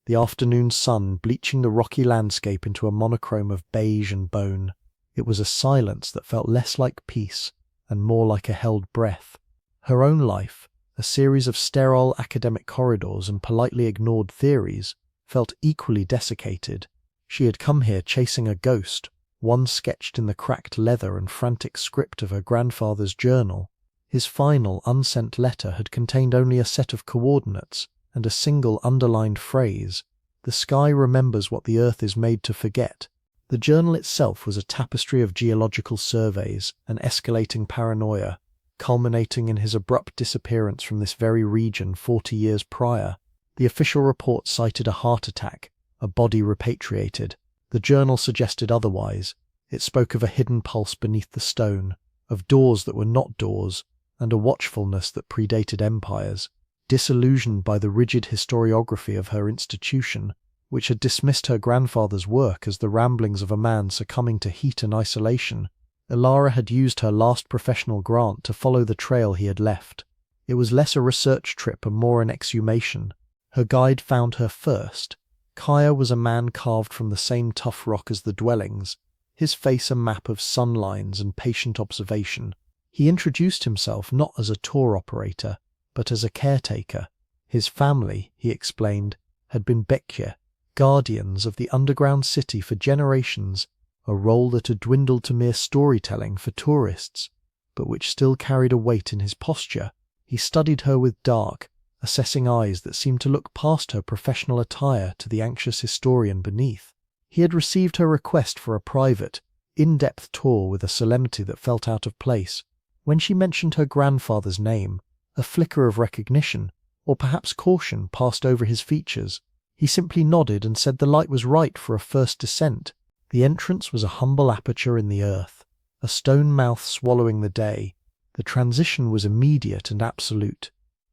[SPEAKER 1] the afternoon sun bleaching the rocky landscape into a monochrome of beige and bone. It was a silence that felt less like peace and more like a held breath. Her own life, a series of sterile academic corridors and politely ignored theories, felt equally desiccated. She had come here chasing a ghost, one sketched in the cracked leather and frantic script of her grandfather's journal. His final, unsent letter had contained only a set of coordinates and a single underlined phrase: "The sky remembers what the earth is made to forget." The journal itself was a tapestry of geological surveys and escalating paranoia, culminating in his abrupt disappearance from this very region 40 years prior. The official report cited a heart attack, a body repatriated. The journal suggested otherwise. It spoke of a hidden pulse beneath the stone, of doors that were not doors, and a watchfulness that predated empires. Disillusioned by the rigid historiography of her institution, which had dismissed her grandfather's work as the ramblings of a man succumbing to heat and isolation, Elara had used her last professional grant to follow the trail he had left. It was less a research trip and more an exhumation. Her guide found her first. Kaya was a man carved from the same tough rock as the dwellings, his face a map of sun lines and patient observation. He introduced himself not as a tour operator, but as a caretaker. His family, he explained, had been Bekye, guardians of the underground city for generations, a role that had dwindled to mere storytelling for tourists, but which still carried a weight in his posture. He studied her with dark, assessing eyes that seemed to look past her professional attire to the anxious historian beneath. He had received her request for a private, in-depth tour with a solemnity that felt out of place. When she mentioned her grandfather's name, a flicker of recognition, or perhaps caution, passed over his features. He simply nodded and said the light was right for a first descent. The entrance was a humble aperture in the earth, a stone mouth swallowing the day. The transition was immediate and absolute.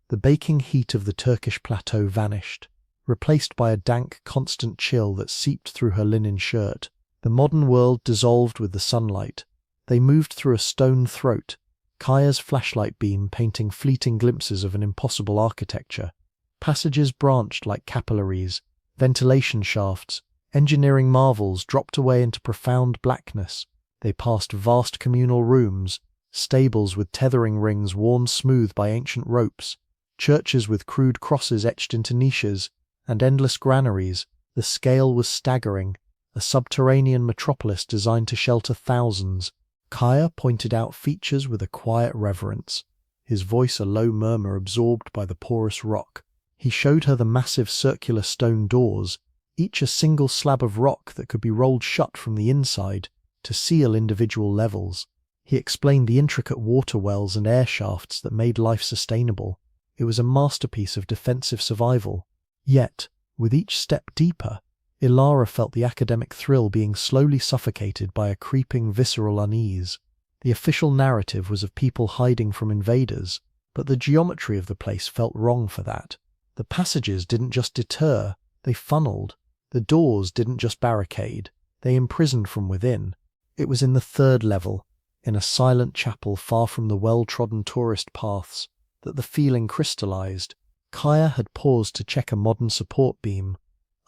[SPEAKER 1] The baking heat of the Turkish plateau vanished, replaced by a dank, constant chill that seeped through her linen shirt. The modern world dissolved with the sunlight. They moved through a stone throat, Kaya's flashlight beam painting fleeting glimpses of an impossible architecture. Passages branched like capillaries, ventilation shafts, engineering marvels dropped away into profound blackness. They passed vast communal rooms, stables with tethering rings worn smooth by ancient ropes, churches with crude crosses etched into niches, and endless granaries. The scale was staggering, a subterranean metropolis designed to shelter thousands. Kaya pointed out features with a quiet reverence, his voice a low murmur absorbed by the porous rock. He showed her the massive circular stone doors, each a single slab of rock that could be rolled shut from the inside to seal individual levels. He explained the intricate water wells and air shafts that made life sustainable. It was a masterpiece of defensive survival. Yet, with each step deeper, Elara felt the academic thrill being slowly suffocated by a creeping visceral unease. The official narrative was of people hiding from invaders, but the geometry of the place felt wrong for that. The passages didn't just deter, they funneled. The doors didn't just barricade, they imprisoned from within. It was in the third level, in a silent chapel far from the well-trodden tourist paths, that the feeling crystallized. Kaya had paused to check a modern support beam.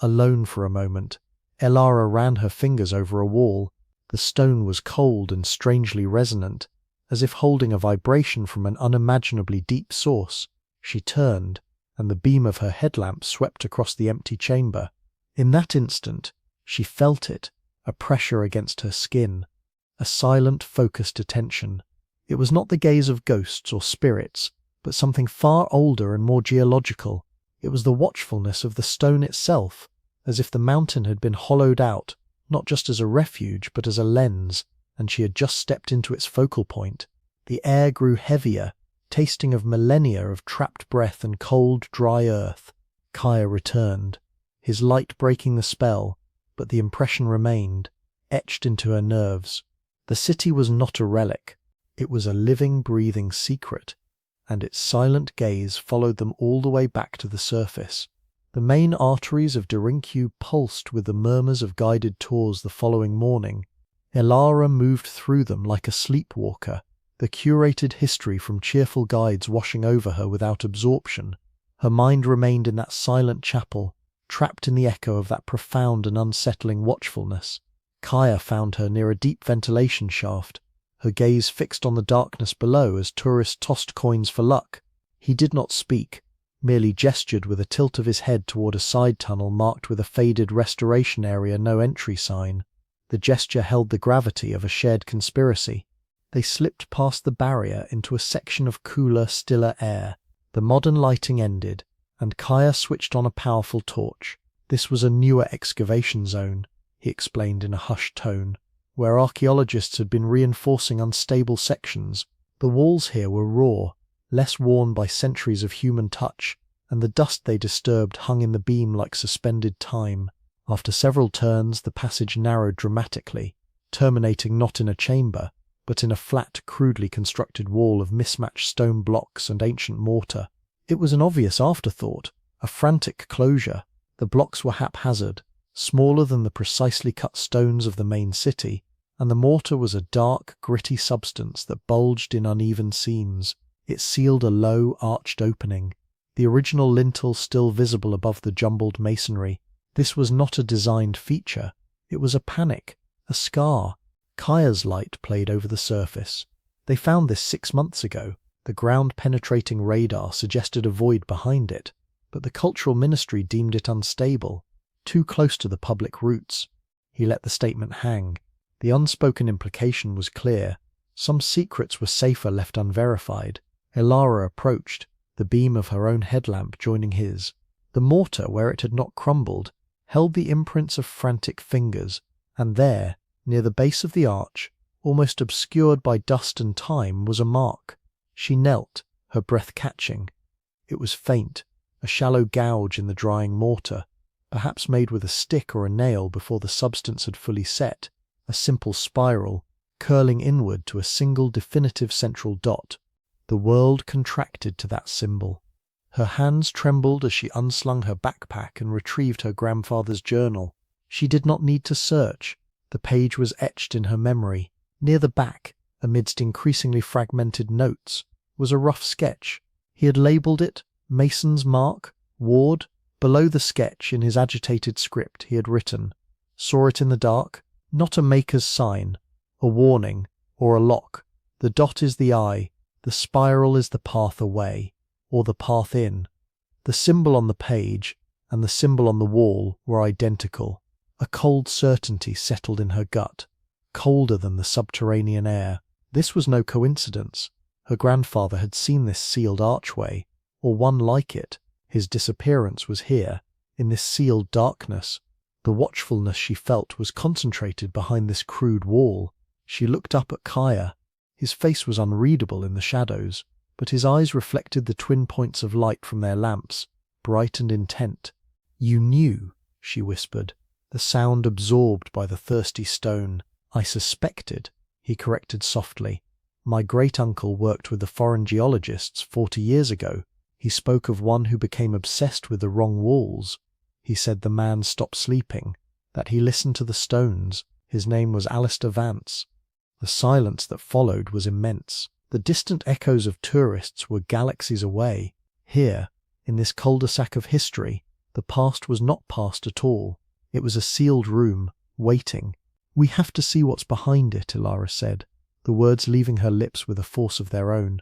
[SPEAKER 1] Alone for a moment, Elara ran her fingers over a wall. The stone was cold and strangely resonant, as if holding a vibration from an unimaginably deep source. She turned, and the beam of her headlamp swept across the empty chamber. In that instant, she felt it, a pressure against her skin, a silent, focused attention. It was not the gaze of ghosts or spirits, but something far older and more geological. It was the watchfulness of the stone itself, as if the mountain had been hollowed out, not just as a refuge, but as a lens, and she had just stepped into its focal point. The air grew heavier, tasting of millennia of trapped breath and cold, dry earth. Kaya returned, his light breaking the spell, but the impression remained, etched into her nerves. The city was not a relic. It was a living, breathing secret, and its silent gaze followed them all the way back to the surface. The main arteries of Derinkuyu pulsed with the murmurs of guided tours the following morning. Elara moved through them like a sleepwalker, the curated history from cheerful guides washing over her without absorption. Her mind remained in that silent chapel, trapped in the echo of that profound and unsettling watchfulness. Kaya found her near a deep ventilation shaft, her gaze fixed on the darkness below as tourists tossed coins for luck. He did not speak, merely gestured with a tilt of his head toward a side tunnel marked with a faded restoration area no entry sign. The gesture held the gravity of a shared conspiracy. They slipped past the barrier into a section of cooler, stiller air. The modern lighting ended, and Kaya switched on a powerful torch. This was a newer excavation zone, he explained in a hushed tone, where archaeologists had been reinforcing unstable sections. The walls here were raw, less worn by centuries of human touch, and the dust they disturbed hung in the beam like suspended time. After several turns, the passage narrowed dramatically, terminating not in a chamber, but in a flat, crudely constructed wall of mismatched stone blocks and ancient mortar. It was an obvious afterthought, a frantic closure. The blocks were haphazard, smaller than the precisely cut stones of the main city, and the mortar was a dark, gritty substance that bulged in uneven seams. It sealed a low, arched opening, the original lintel still visible above the jumbled masonry. This was not a designed feature. It was a panic, a scar. Kaya's light played over the surface. They found this 6 months ago. The ground-penetrating radar suggested a void behind it, but the cultural ministry deemed it unstable, too close to the public routes. He let the statement hang. The unspoken implication was clear. Some secrets were safer left unverified. Elara approached, the beam of her own headlamp joining his. The mortar, where it had not crumbled, held the imprints of frantic fingers, and there, near the base of the arch, almost obscured by dust and time, was a mark. She knelt, her breath catching. It was faint, a shallow gouge in the drying mortar, perhaps made with a stick or a nail before the substance had fully set, a simple spiral, curling inward to a single definitive central dot. The world contracted to that symbol. Her hands trembled as she unslung her backpack and retrieved her grandfather's journal. She did not need to search. The page was etched in her memory. Near the back, amidst increasingly fragmented notes, was a rough sketch. He had labelled it Mason's Mark, Ward. Below the sketch, in his agitated script, he had written, "Saw it in the dark, not a maker's sign, a warning, or a lock. The dot is the eye, the spiral is the path away, or the path in." The symbol on the page and the symbol on the wall were identical. A cold certainty settled in her gut, colder than the subterranean air. This was no coincidence. Her grandfather had seen this sealed archway, or one like it. His disappearance was here, in this sealed darkness. The watchfulness she felt was concentrated behind this crude wall. She looked up at Kaya. His face was unreadable in the shadows, but his eyes reflected the twin points of light from their lamps, bright and intent. "You knew," she whispered, the sound absorbed by the thirsty stone. "I suspected," he corrected softly. "My great-uncle worked with the foreign geologists 40 years ago. He spoke of one who became obsessed with the wrong walls. He said the man stopped sleeping, that he listened to the stones. His name was Elara Vance." The silence that followed was immense. The distant echoes of tourists were galaxies away. Here, in this cul-de-sac of history, the past was not past at all. It was a sealed room, waiting. "We have to see what's behind it," Elara said, the words leaving her lips with a force of their own.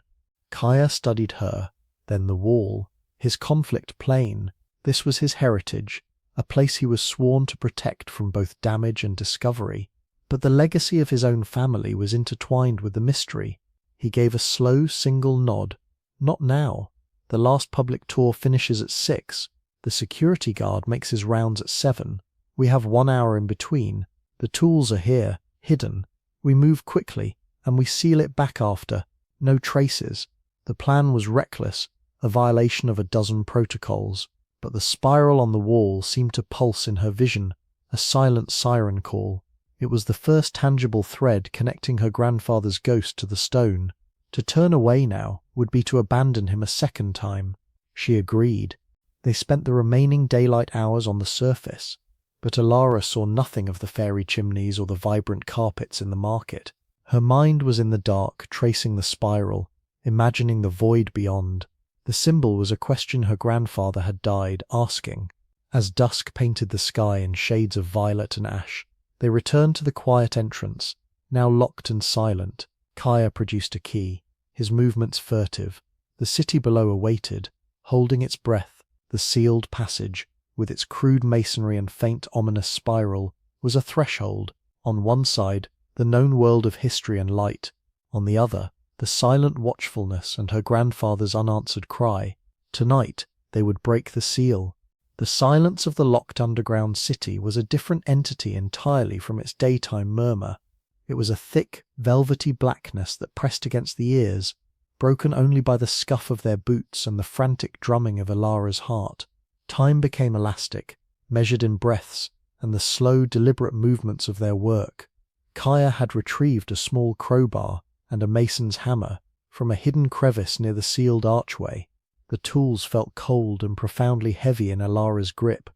[SPEAKER 1] Kaya studied her, then the wall. His conflict plain. This was his heritage, a place he was sworn to protect from both damage and discovery. But the legacy of his own family was intertwined with the mystery. He gave a slow, single nod. "Not now. The last public tour finishes at 6. The security guard makes his rounds at 7. We have 1 hour in between. The tools are here, hidden. We move quickly, and we seal it back after. No traces." The plan was reckless, a violation of a dozen protocols. But the spiral on the wall seemed to pulse in her vision, a silent siren call. It was the first tangible thread connecting her grandfather's ghost to the stone. To turn away now would be to abandon him a second time. She agreed. They spent the remaining daylight hours on the surface, but Elara saw nothing of the fairy chimneys or the vibrant carpets in the market. Her mind was in the dark, tracing the spiral, imagining the void beyond. The symbol was a question her grandfather had died asking. As dusk painted the sky in shades of violet and ash, they returned to the quiet entrance, now locked and silent. Kaya produced a key, his movements furtive. The city below awaited, holding its breath. The sealed passage, with its crude masonry and faint ominous spiral, was a threshold. On one side, the known world of history and light. On the other, the silent watchfulness and her grandfather's unanswered cry. Tonight, they would break the seal. The silence of the locked underground city was a different entity entirely from its daytime murmur. It was a thick, velvety blackness that pressed against the ears, broken only by the scuff of their boots and the frantic drumming of Elara's heart. Time became elastic, measured in breaths and the slow, deliberate movements of their work. Kaya had retrieved a small crowbar and a mason's hammer from a hidden crevice near the sealed archway. The tools felt cold and profoundly heavy in Elara's grip,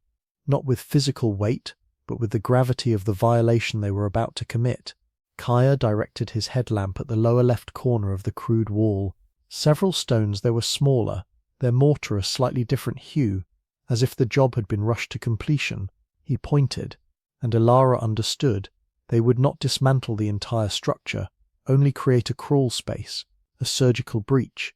[SPEAKER 1] not with physical weight, but with the gravity of the violation they were about to commit. Kaya directed his headlamp at the lower left corner of the crude wall. Several stones there were smaller, their mortar a slightly different hue, as if the job had been rushed to completion. He pointed, and Elara understood. They would not dismantle the entire structure, only create a crawl space, a surgical breach.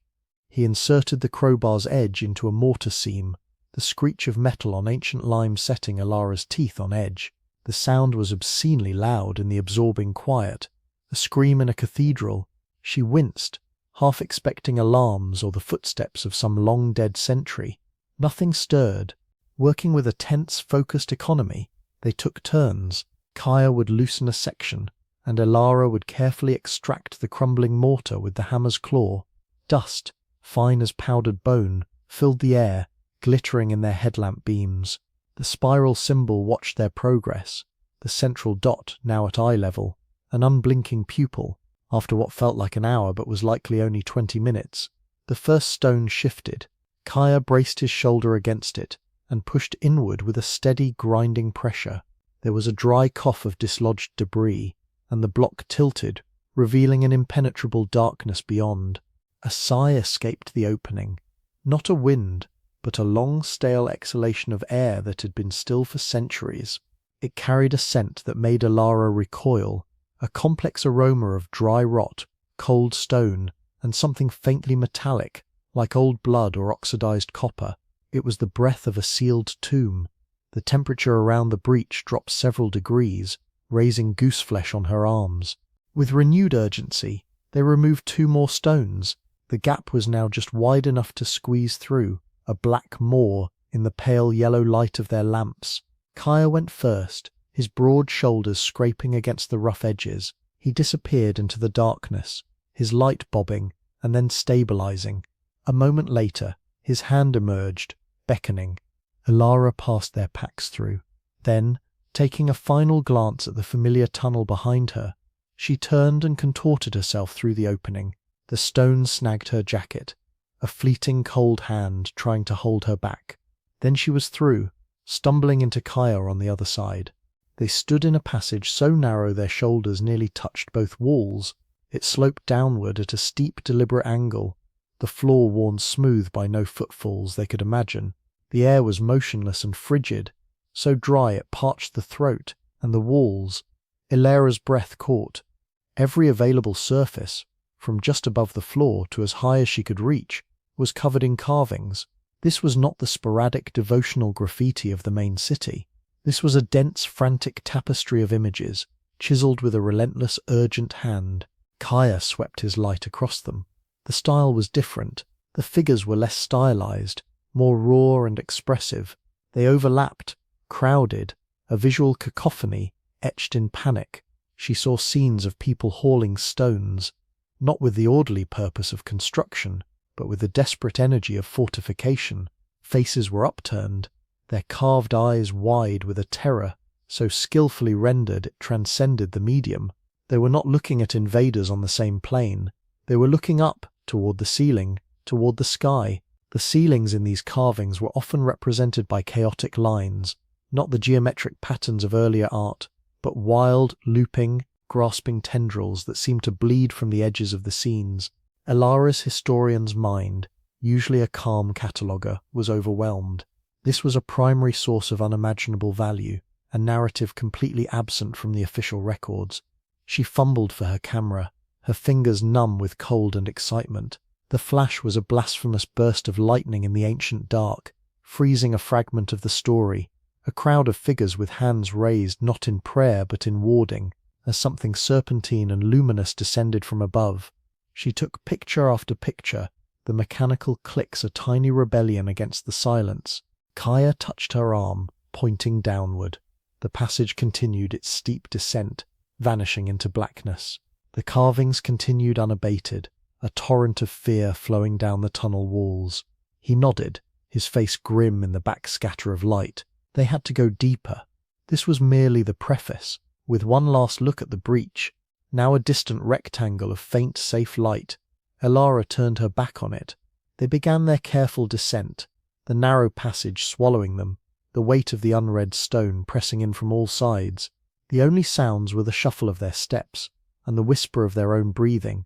[SPEAKER 1] He inserted the crowbar's edge into a mortar seam, the screech of metal on ancient lime setting Elara's teeth on edge. The sound was obscenely loud in the absorbing quiet, a scream in a cathedral. She winced, half expecting alarms or the footsteps of some long-dead sentry. Nothing stirred. Working with a tense, focused economy, they took turns. Kaya would loosen a section, and Elara would carefully extract the crumbling mortar with the hammer's claw. Dust, fine as powdered bone, filled the air, glittering in their headlamp beams. The spiral symbol watched their progress, the central dot now at eye level, an unblinking pupil, after what felt like an hour but was likely only 20 minutes. The first stone shifted. Kaya braced his shoulder against it and pushed inward with a steady, grinding pressure. There was a dry cough of dislodged debris, and the block tilted, revealing an impenetrable darkness beyond. A sigh escaped the opening. Not a wind, but a long, stale exhalation of air that had been still for centuries. It carried a scent that made Elara recoil, a complex aroma of dry rot, cold stone, and something faintly metallic, like old blood or oxidized copper. It was the breath of a sealed tomb. The temperature around the breach dropped several degrees, raising gooseflesh on her arms. With renewed urgency, they removed 2 more stones. The gap was now just wide enough to squeeze through, a black maw in the pale yellow light of their lamps. Kaya went first, his broad shoulders scraping against the rough edges. He disappeared into the darkness, his light bobbing and then stabilizing. A moment later, his hand emerged, beckoning. Elara passed their packs through. Then, taking a final glance at the familiar tunnel behind her, she turned and contorted herself through the opening. The stone snagged her jacket, a fleeting cold hand trying to hold her back. Then she was through, stumbling into Kaya on the other side. They stood in a passage so narrow their shoulders nearly touched both walls. It sloped downward at a steep, deliberate angle, the floor worn smooth by no footfalls they could imagine. The air was motionless and frigid, so dry it parched the throat, and the walls. Elara's breath caught. Every available surface, from just above the floor to as high as she could reach, was covered in carvings. This was not the sporadic devotional graffiti of the main city. This was a dense, frantic tapestry of images, chiseled with a relentless, urgent hand. Kaya swept his light across them. The style was different. The figures were less stylized, more raw and expressive. They overlapped, crowded, a visual cacophony, etched in panic. She saw scenes of people hauling stones, not with the orderly purpose of construction, but with the desperate energy of fortification. Faces were upturned, their carved eyes wide with a terror so skillfully rendered it transcended the medium. They were not looking at invaders on the same plane. They were looking up, toward the ceiling, toward the sky. The ceilings in these carvings were often represented by chaotic lines, not the geometric patterns of earlier art, but wild, looping, grasping tendrils that seemed to bleed from the edges of the scenes. Elara's historian's mind, usually a calm cataloguer, was overwhelmed. This was a primary source of unimaginable value, a narrative completely absent from the official records. She fumbled for her camera, her fingers numb with cold and excitement. The flash was a blasphemous burst of lightning in the ancient dark, freezing a fragment of the story. A crowd of figures with hands raised not in prayer but in warding, as something serpentine and luminous descended from above. She took picture after picture, the mechanical clicks a tiny rebellion against the silence. Kaya touched her arm, pointing downward. The passage continued its steep descent, vanishing into blackness. The carvings continued unabated, a torrent of fear flowing down the tunnel walls. He nodded, his face grim in the backscatter of light. They had to go deeper. This was merely the preface. With one last look at the breach, now a distant rectangle of faint, safe light, Elara turned her back on it. They began their careful descent, the narrow passage swallowing them, the weight of the unread stone pressing in from all sides. The only sounds were the shuffle of their steps and the whisper of their own breathing,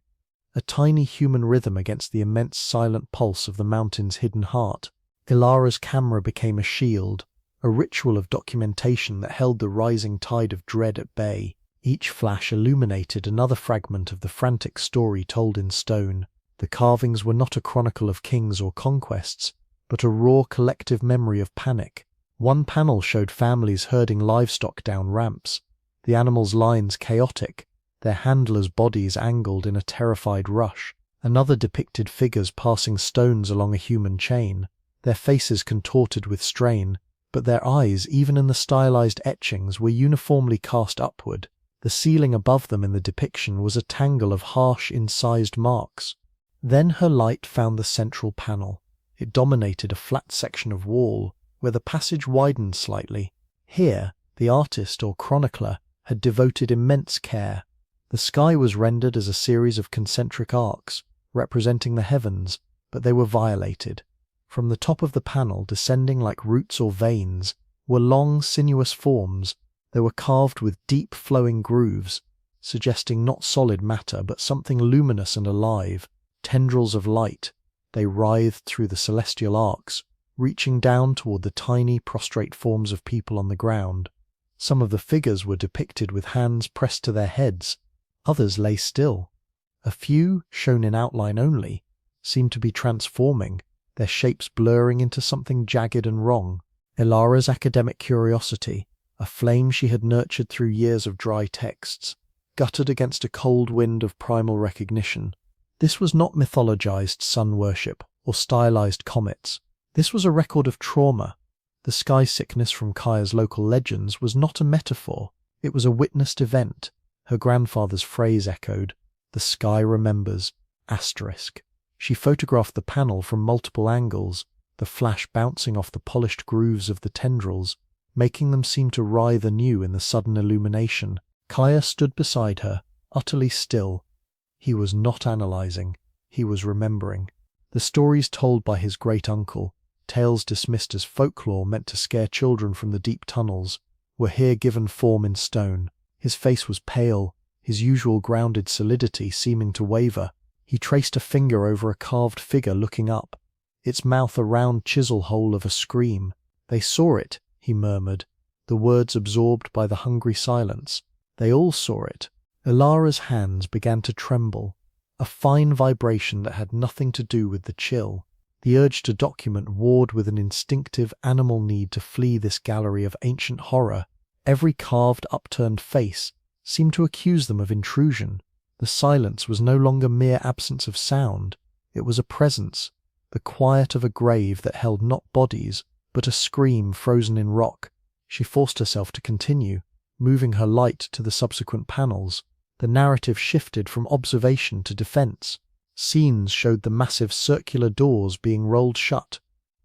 [SPEAKER 1] a tiny human rhythm against the immense silent pulse of the mountain's hidden heart. Elara's camera became a shield, a ritual of documentation that held the rising tide of dread at bay. Each flash illuminated another fragment of the frantic story told in stone. The carvings were not a chronicle of kings or conquests, but a raw collective memory of panic. One panel showed families herding livestock down ramps, the animals' lines chaotic, their handlers' bodies angled in a terrified rush. Another depicted figures passing stones along a human chain, their faces contorted with strain, but their eyes, even in the stylized etchings, were uniformly cast upward. The ceiling above them in the depiction was a tangle of harsh, incised marks. Then her light found the central panel. It dominated a flat section of wall, where the passage widened slightly. Here, the artist or chronicler had devoted immense care. The sky was rendered as a series of concentric arcs, representing the heavens, but they were violated. From the top of the panel, descending like roots or veins, were long, sinuous forms. They were carved with deep, flowing grooves, suggesting not solid matter, but something luminous and alive. Tendrils of light, they writhed through the celestial arcs, reaching down toward the tiny, prostrate forms of people on the ground. Some of the figures were depicted with hands pressed to their heads. Others lay still. A few, shown in outline only, seemed to be transforming, their shapes blurring into something jagged and wrong. Elara's academic curiosity, a flame she had nurtured through years of dry texts, guttered against a cold wind of primal recognition. This was not mythologized sun worship or stylized comets. This was a record of trauma. The sky sickness from Kaya's local legends was not a metaphor. It was a witnessed event. Her grandfather's phrase echoed, "The sky remembers." Asterisk. She photographed the panel from multiple angles, the flash bouncing off the polished grooves of the tendrils, making them seem to writhe anew in the sudden illumination. Kaya stood beside her, utterly still. He was not analyzing, he was remembering. The stories told by his great-uncle, tales dismissed as folklore meant to scare children from the deep tunnels, were here given form in stone. His face was pale, his usual grounded solidity seeming to waver. He traced a finger over a carved figure looking up, its mouth a round chisel hole of a scream. "They saw it," he murmured, the words absorbed by the hungry silence. They all saw it. Elara's hands began to tremble, a fine vibration that had nothing to do with the chill. The urge to document warred with an instinctive animal need to flee this gallery of ancient horror. Every carved, upturned face seemed to accuse them of intrusion. The silence was no longer mere absence of sound. It was a presence, the quiet of a grave that held not bodies, but a scream frozen in rock. She forced herself to continue, moving her light to the subsequent panels. The narrative shifted from observation to defense. Scenes showed the massive circular doors being rolled shut,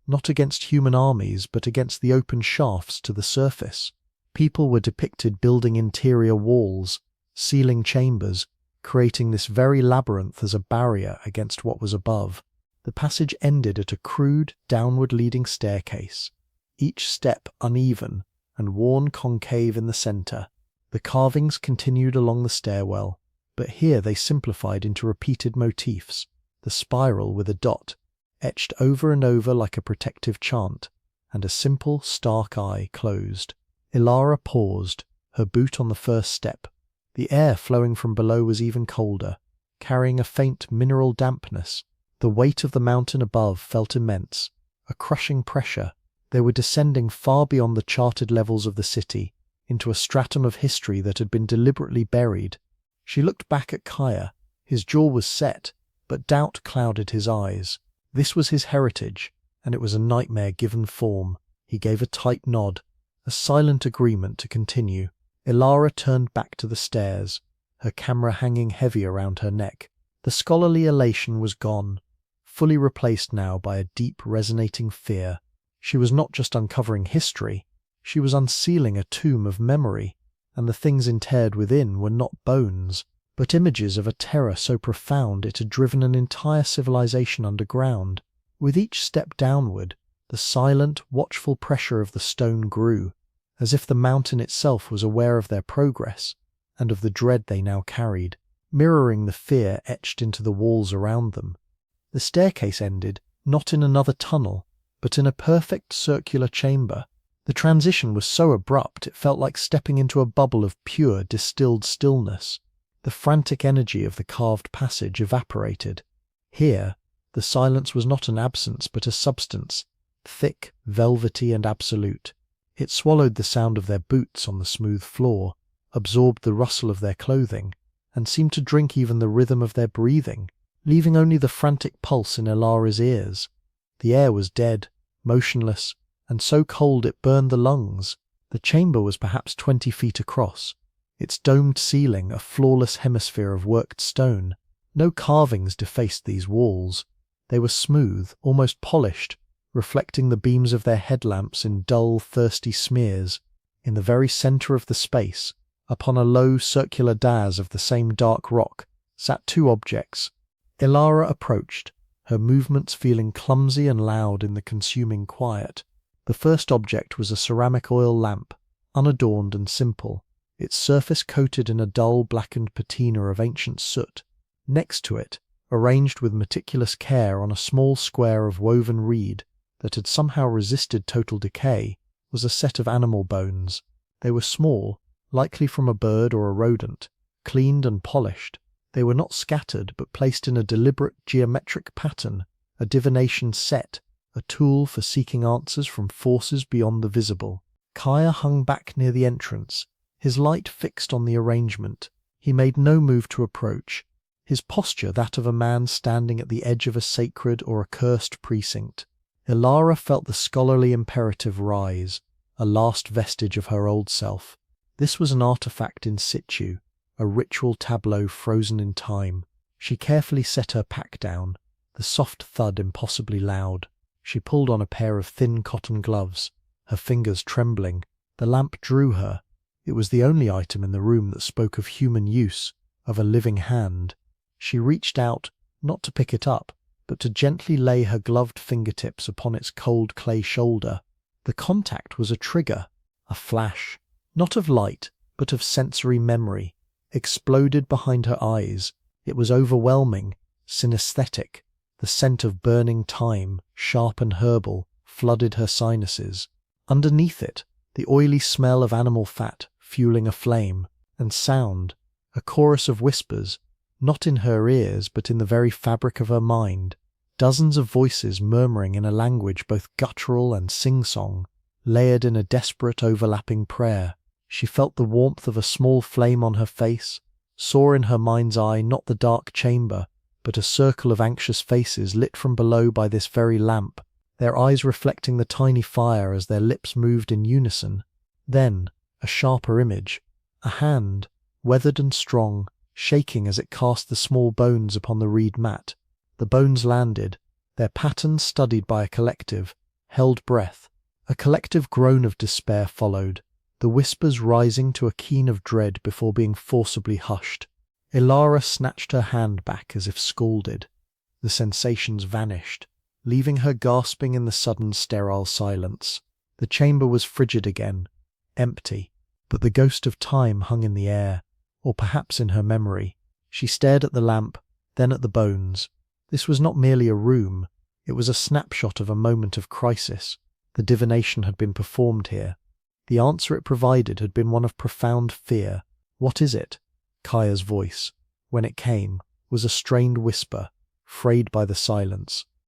[SPEAKER 1] not against human armies, but against the open shafts to the surface. People were depicted building interior walls, sealing chambers, creating this very labyrinth as a barrier against what was above. The passage ended at a crude, downward-leading staircase, each step uneven and worn concave in the center. The carvings continued along the stairwell, but here they simplified into repeated motifs. The spiral with a dot, etched over and over like a protective chant, and a simple, stark eye closed. Elara paused, her boot on the first step. The air flowing from below was even colder, carrying a faint mineral dampness. The weight of the mountain above felt immense, a crushing pressure. They were descending far beyond the charted levels of the city, into a stratum of history that had been deliberately buried. She looked back at Kaya. His jaw was set, but doubt clouded his eyes. This was his heritage, and it was a nightmare given form. He gave a tight nod, a silent agreement to continue. Elara turned back to the stairs, her camera hanging heavy around her neck. The scholarly elation was gone, fully replaced now by a deep, resonating fear. She was not just uncovering history, she was unsealing a tomb of memory, and the things interred within were not bones, but images of a terror so profound it had driven an entire civilization underground. With each step downward, the silent, watchful pressure of the stone grew, as if the mountain itself was aware of their progress, and of the dread they now carried, mirroring the fear etched into the walls around them. The staircase ended, not in another tunnel, but in a perfect circular chamber. The transition was so abrupt it felt like stepping into a bubble of pure, distilled stillness. The frantic energy of the carved passage evaporated. Here, the silence was not an absence but a substance, thick, velvety and absolute. It swallowed the sound of their boots on the smooth floor, absorbed the rustle of their clothing, and seemed to drink even the rhythm of their breathing, leaving only the frantic pulse in Elara's ears. The air was dead, motionless, and so cold it burned the lungs. The chamber was perhaps 20 feet across, its domed ceiling a flawless hemisphere of worked stone. No carvings defaced these walls. They were smooth, almost polished, reflecting the beams of their headlamps in dull, thirsty smears. In the very centre of the space, upon a low circular dais of the same dark rock, sat two objects. Elara approached, her movements feeling clumsy and loud in the consuming quiet. The first object was a ceramic oil lamp, unadorned and simple, its surface coated in a dull blackened patina of ancient soot. Next to it, arranged with meticulous care on a small square of woven reed that had somehow resisted total decay, was a set of animal bones. They were small, likely from a bird or a rodent, cleaned and polished. They were not scattered but placed in a deliberate geometric pattern, a divination set, a tool for seeking answers from forces beyond the visible. Kaya hung back near the entrance, his light fixed on the arrangement. He made no move to approach, his posture that of a man standing at the edge of a sacred or accursed precinct. Elara felt the scholarly imperative rise, a last vestige of her old self. This was an artifact in situ, a ritual tableau frozen in time. She carefully set her pack down, the soft thud impossibly loud. She pulled on a pair of thin cotton gloves, her fingers trembling. The lamp drew her. It was the only item in the room that spoke of human use, of a living hand. She reached out, not to pick it up, but to gently lay her gloved fingertips upon its cold clay shoulder. The contact was a trigger, a flash, not of light, but of sensory memory, exploded behind her eyes. It was overwhelming, synesthetic. The scent of burning time, sharp and herbal, flooded her sinuses. Underneath it, the oily smell of animal fat fueling a flame, and sound, a chorus of whispers, not in her ears but in the very fabric of her mind. Dozens of voices murmuring in a language both guttural and sing-song, layered in a desperate overlapping prayer. She felt the warmth of a small flame on her face, saw in her mind's eye not the dark chamber, but a circle of anxious faces lit from below by this very lamp, their eyes reflecting the tiny fire as their lips moved in unison. Then, a sharper image, a hand, weathered and strong, shaking as it cast the small bones upon the reed mat. The bones landed, their patterns studied by a collective, held breath. A collective groan of despair followed, the whispers rising to a keen of dread before being forcibly hushed. Elara snatched her hand back as if scalded. The sensations vanished, leaving her gasping in the sudden sterile silence. The chamber was frigid again, empty, but the ghost of time hung in the air, or perhaps in her memory. She stared at the lamp, then at the bones. This was not merely a room, It was a snapshot of a moment of crisis. The divination had been performed here. The answer it provided had been one of profound fear. "What is it?" Kaya's voice, when it came, was a strained whisper, frayed by the silence.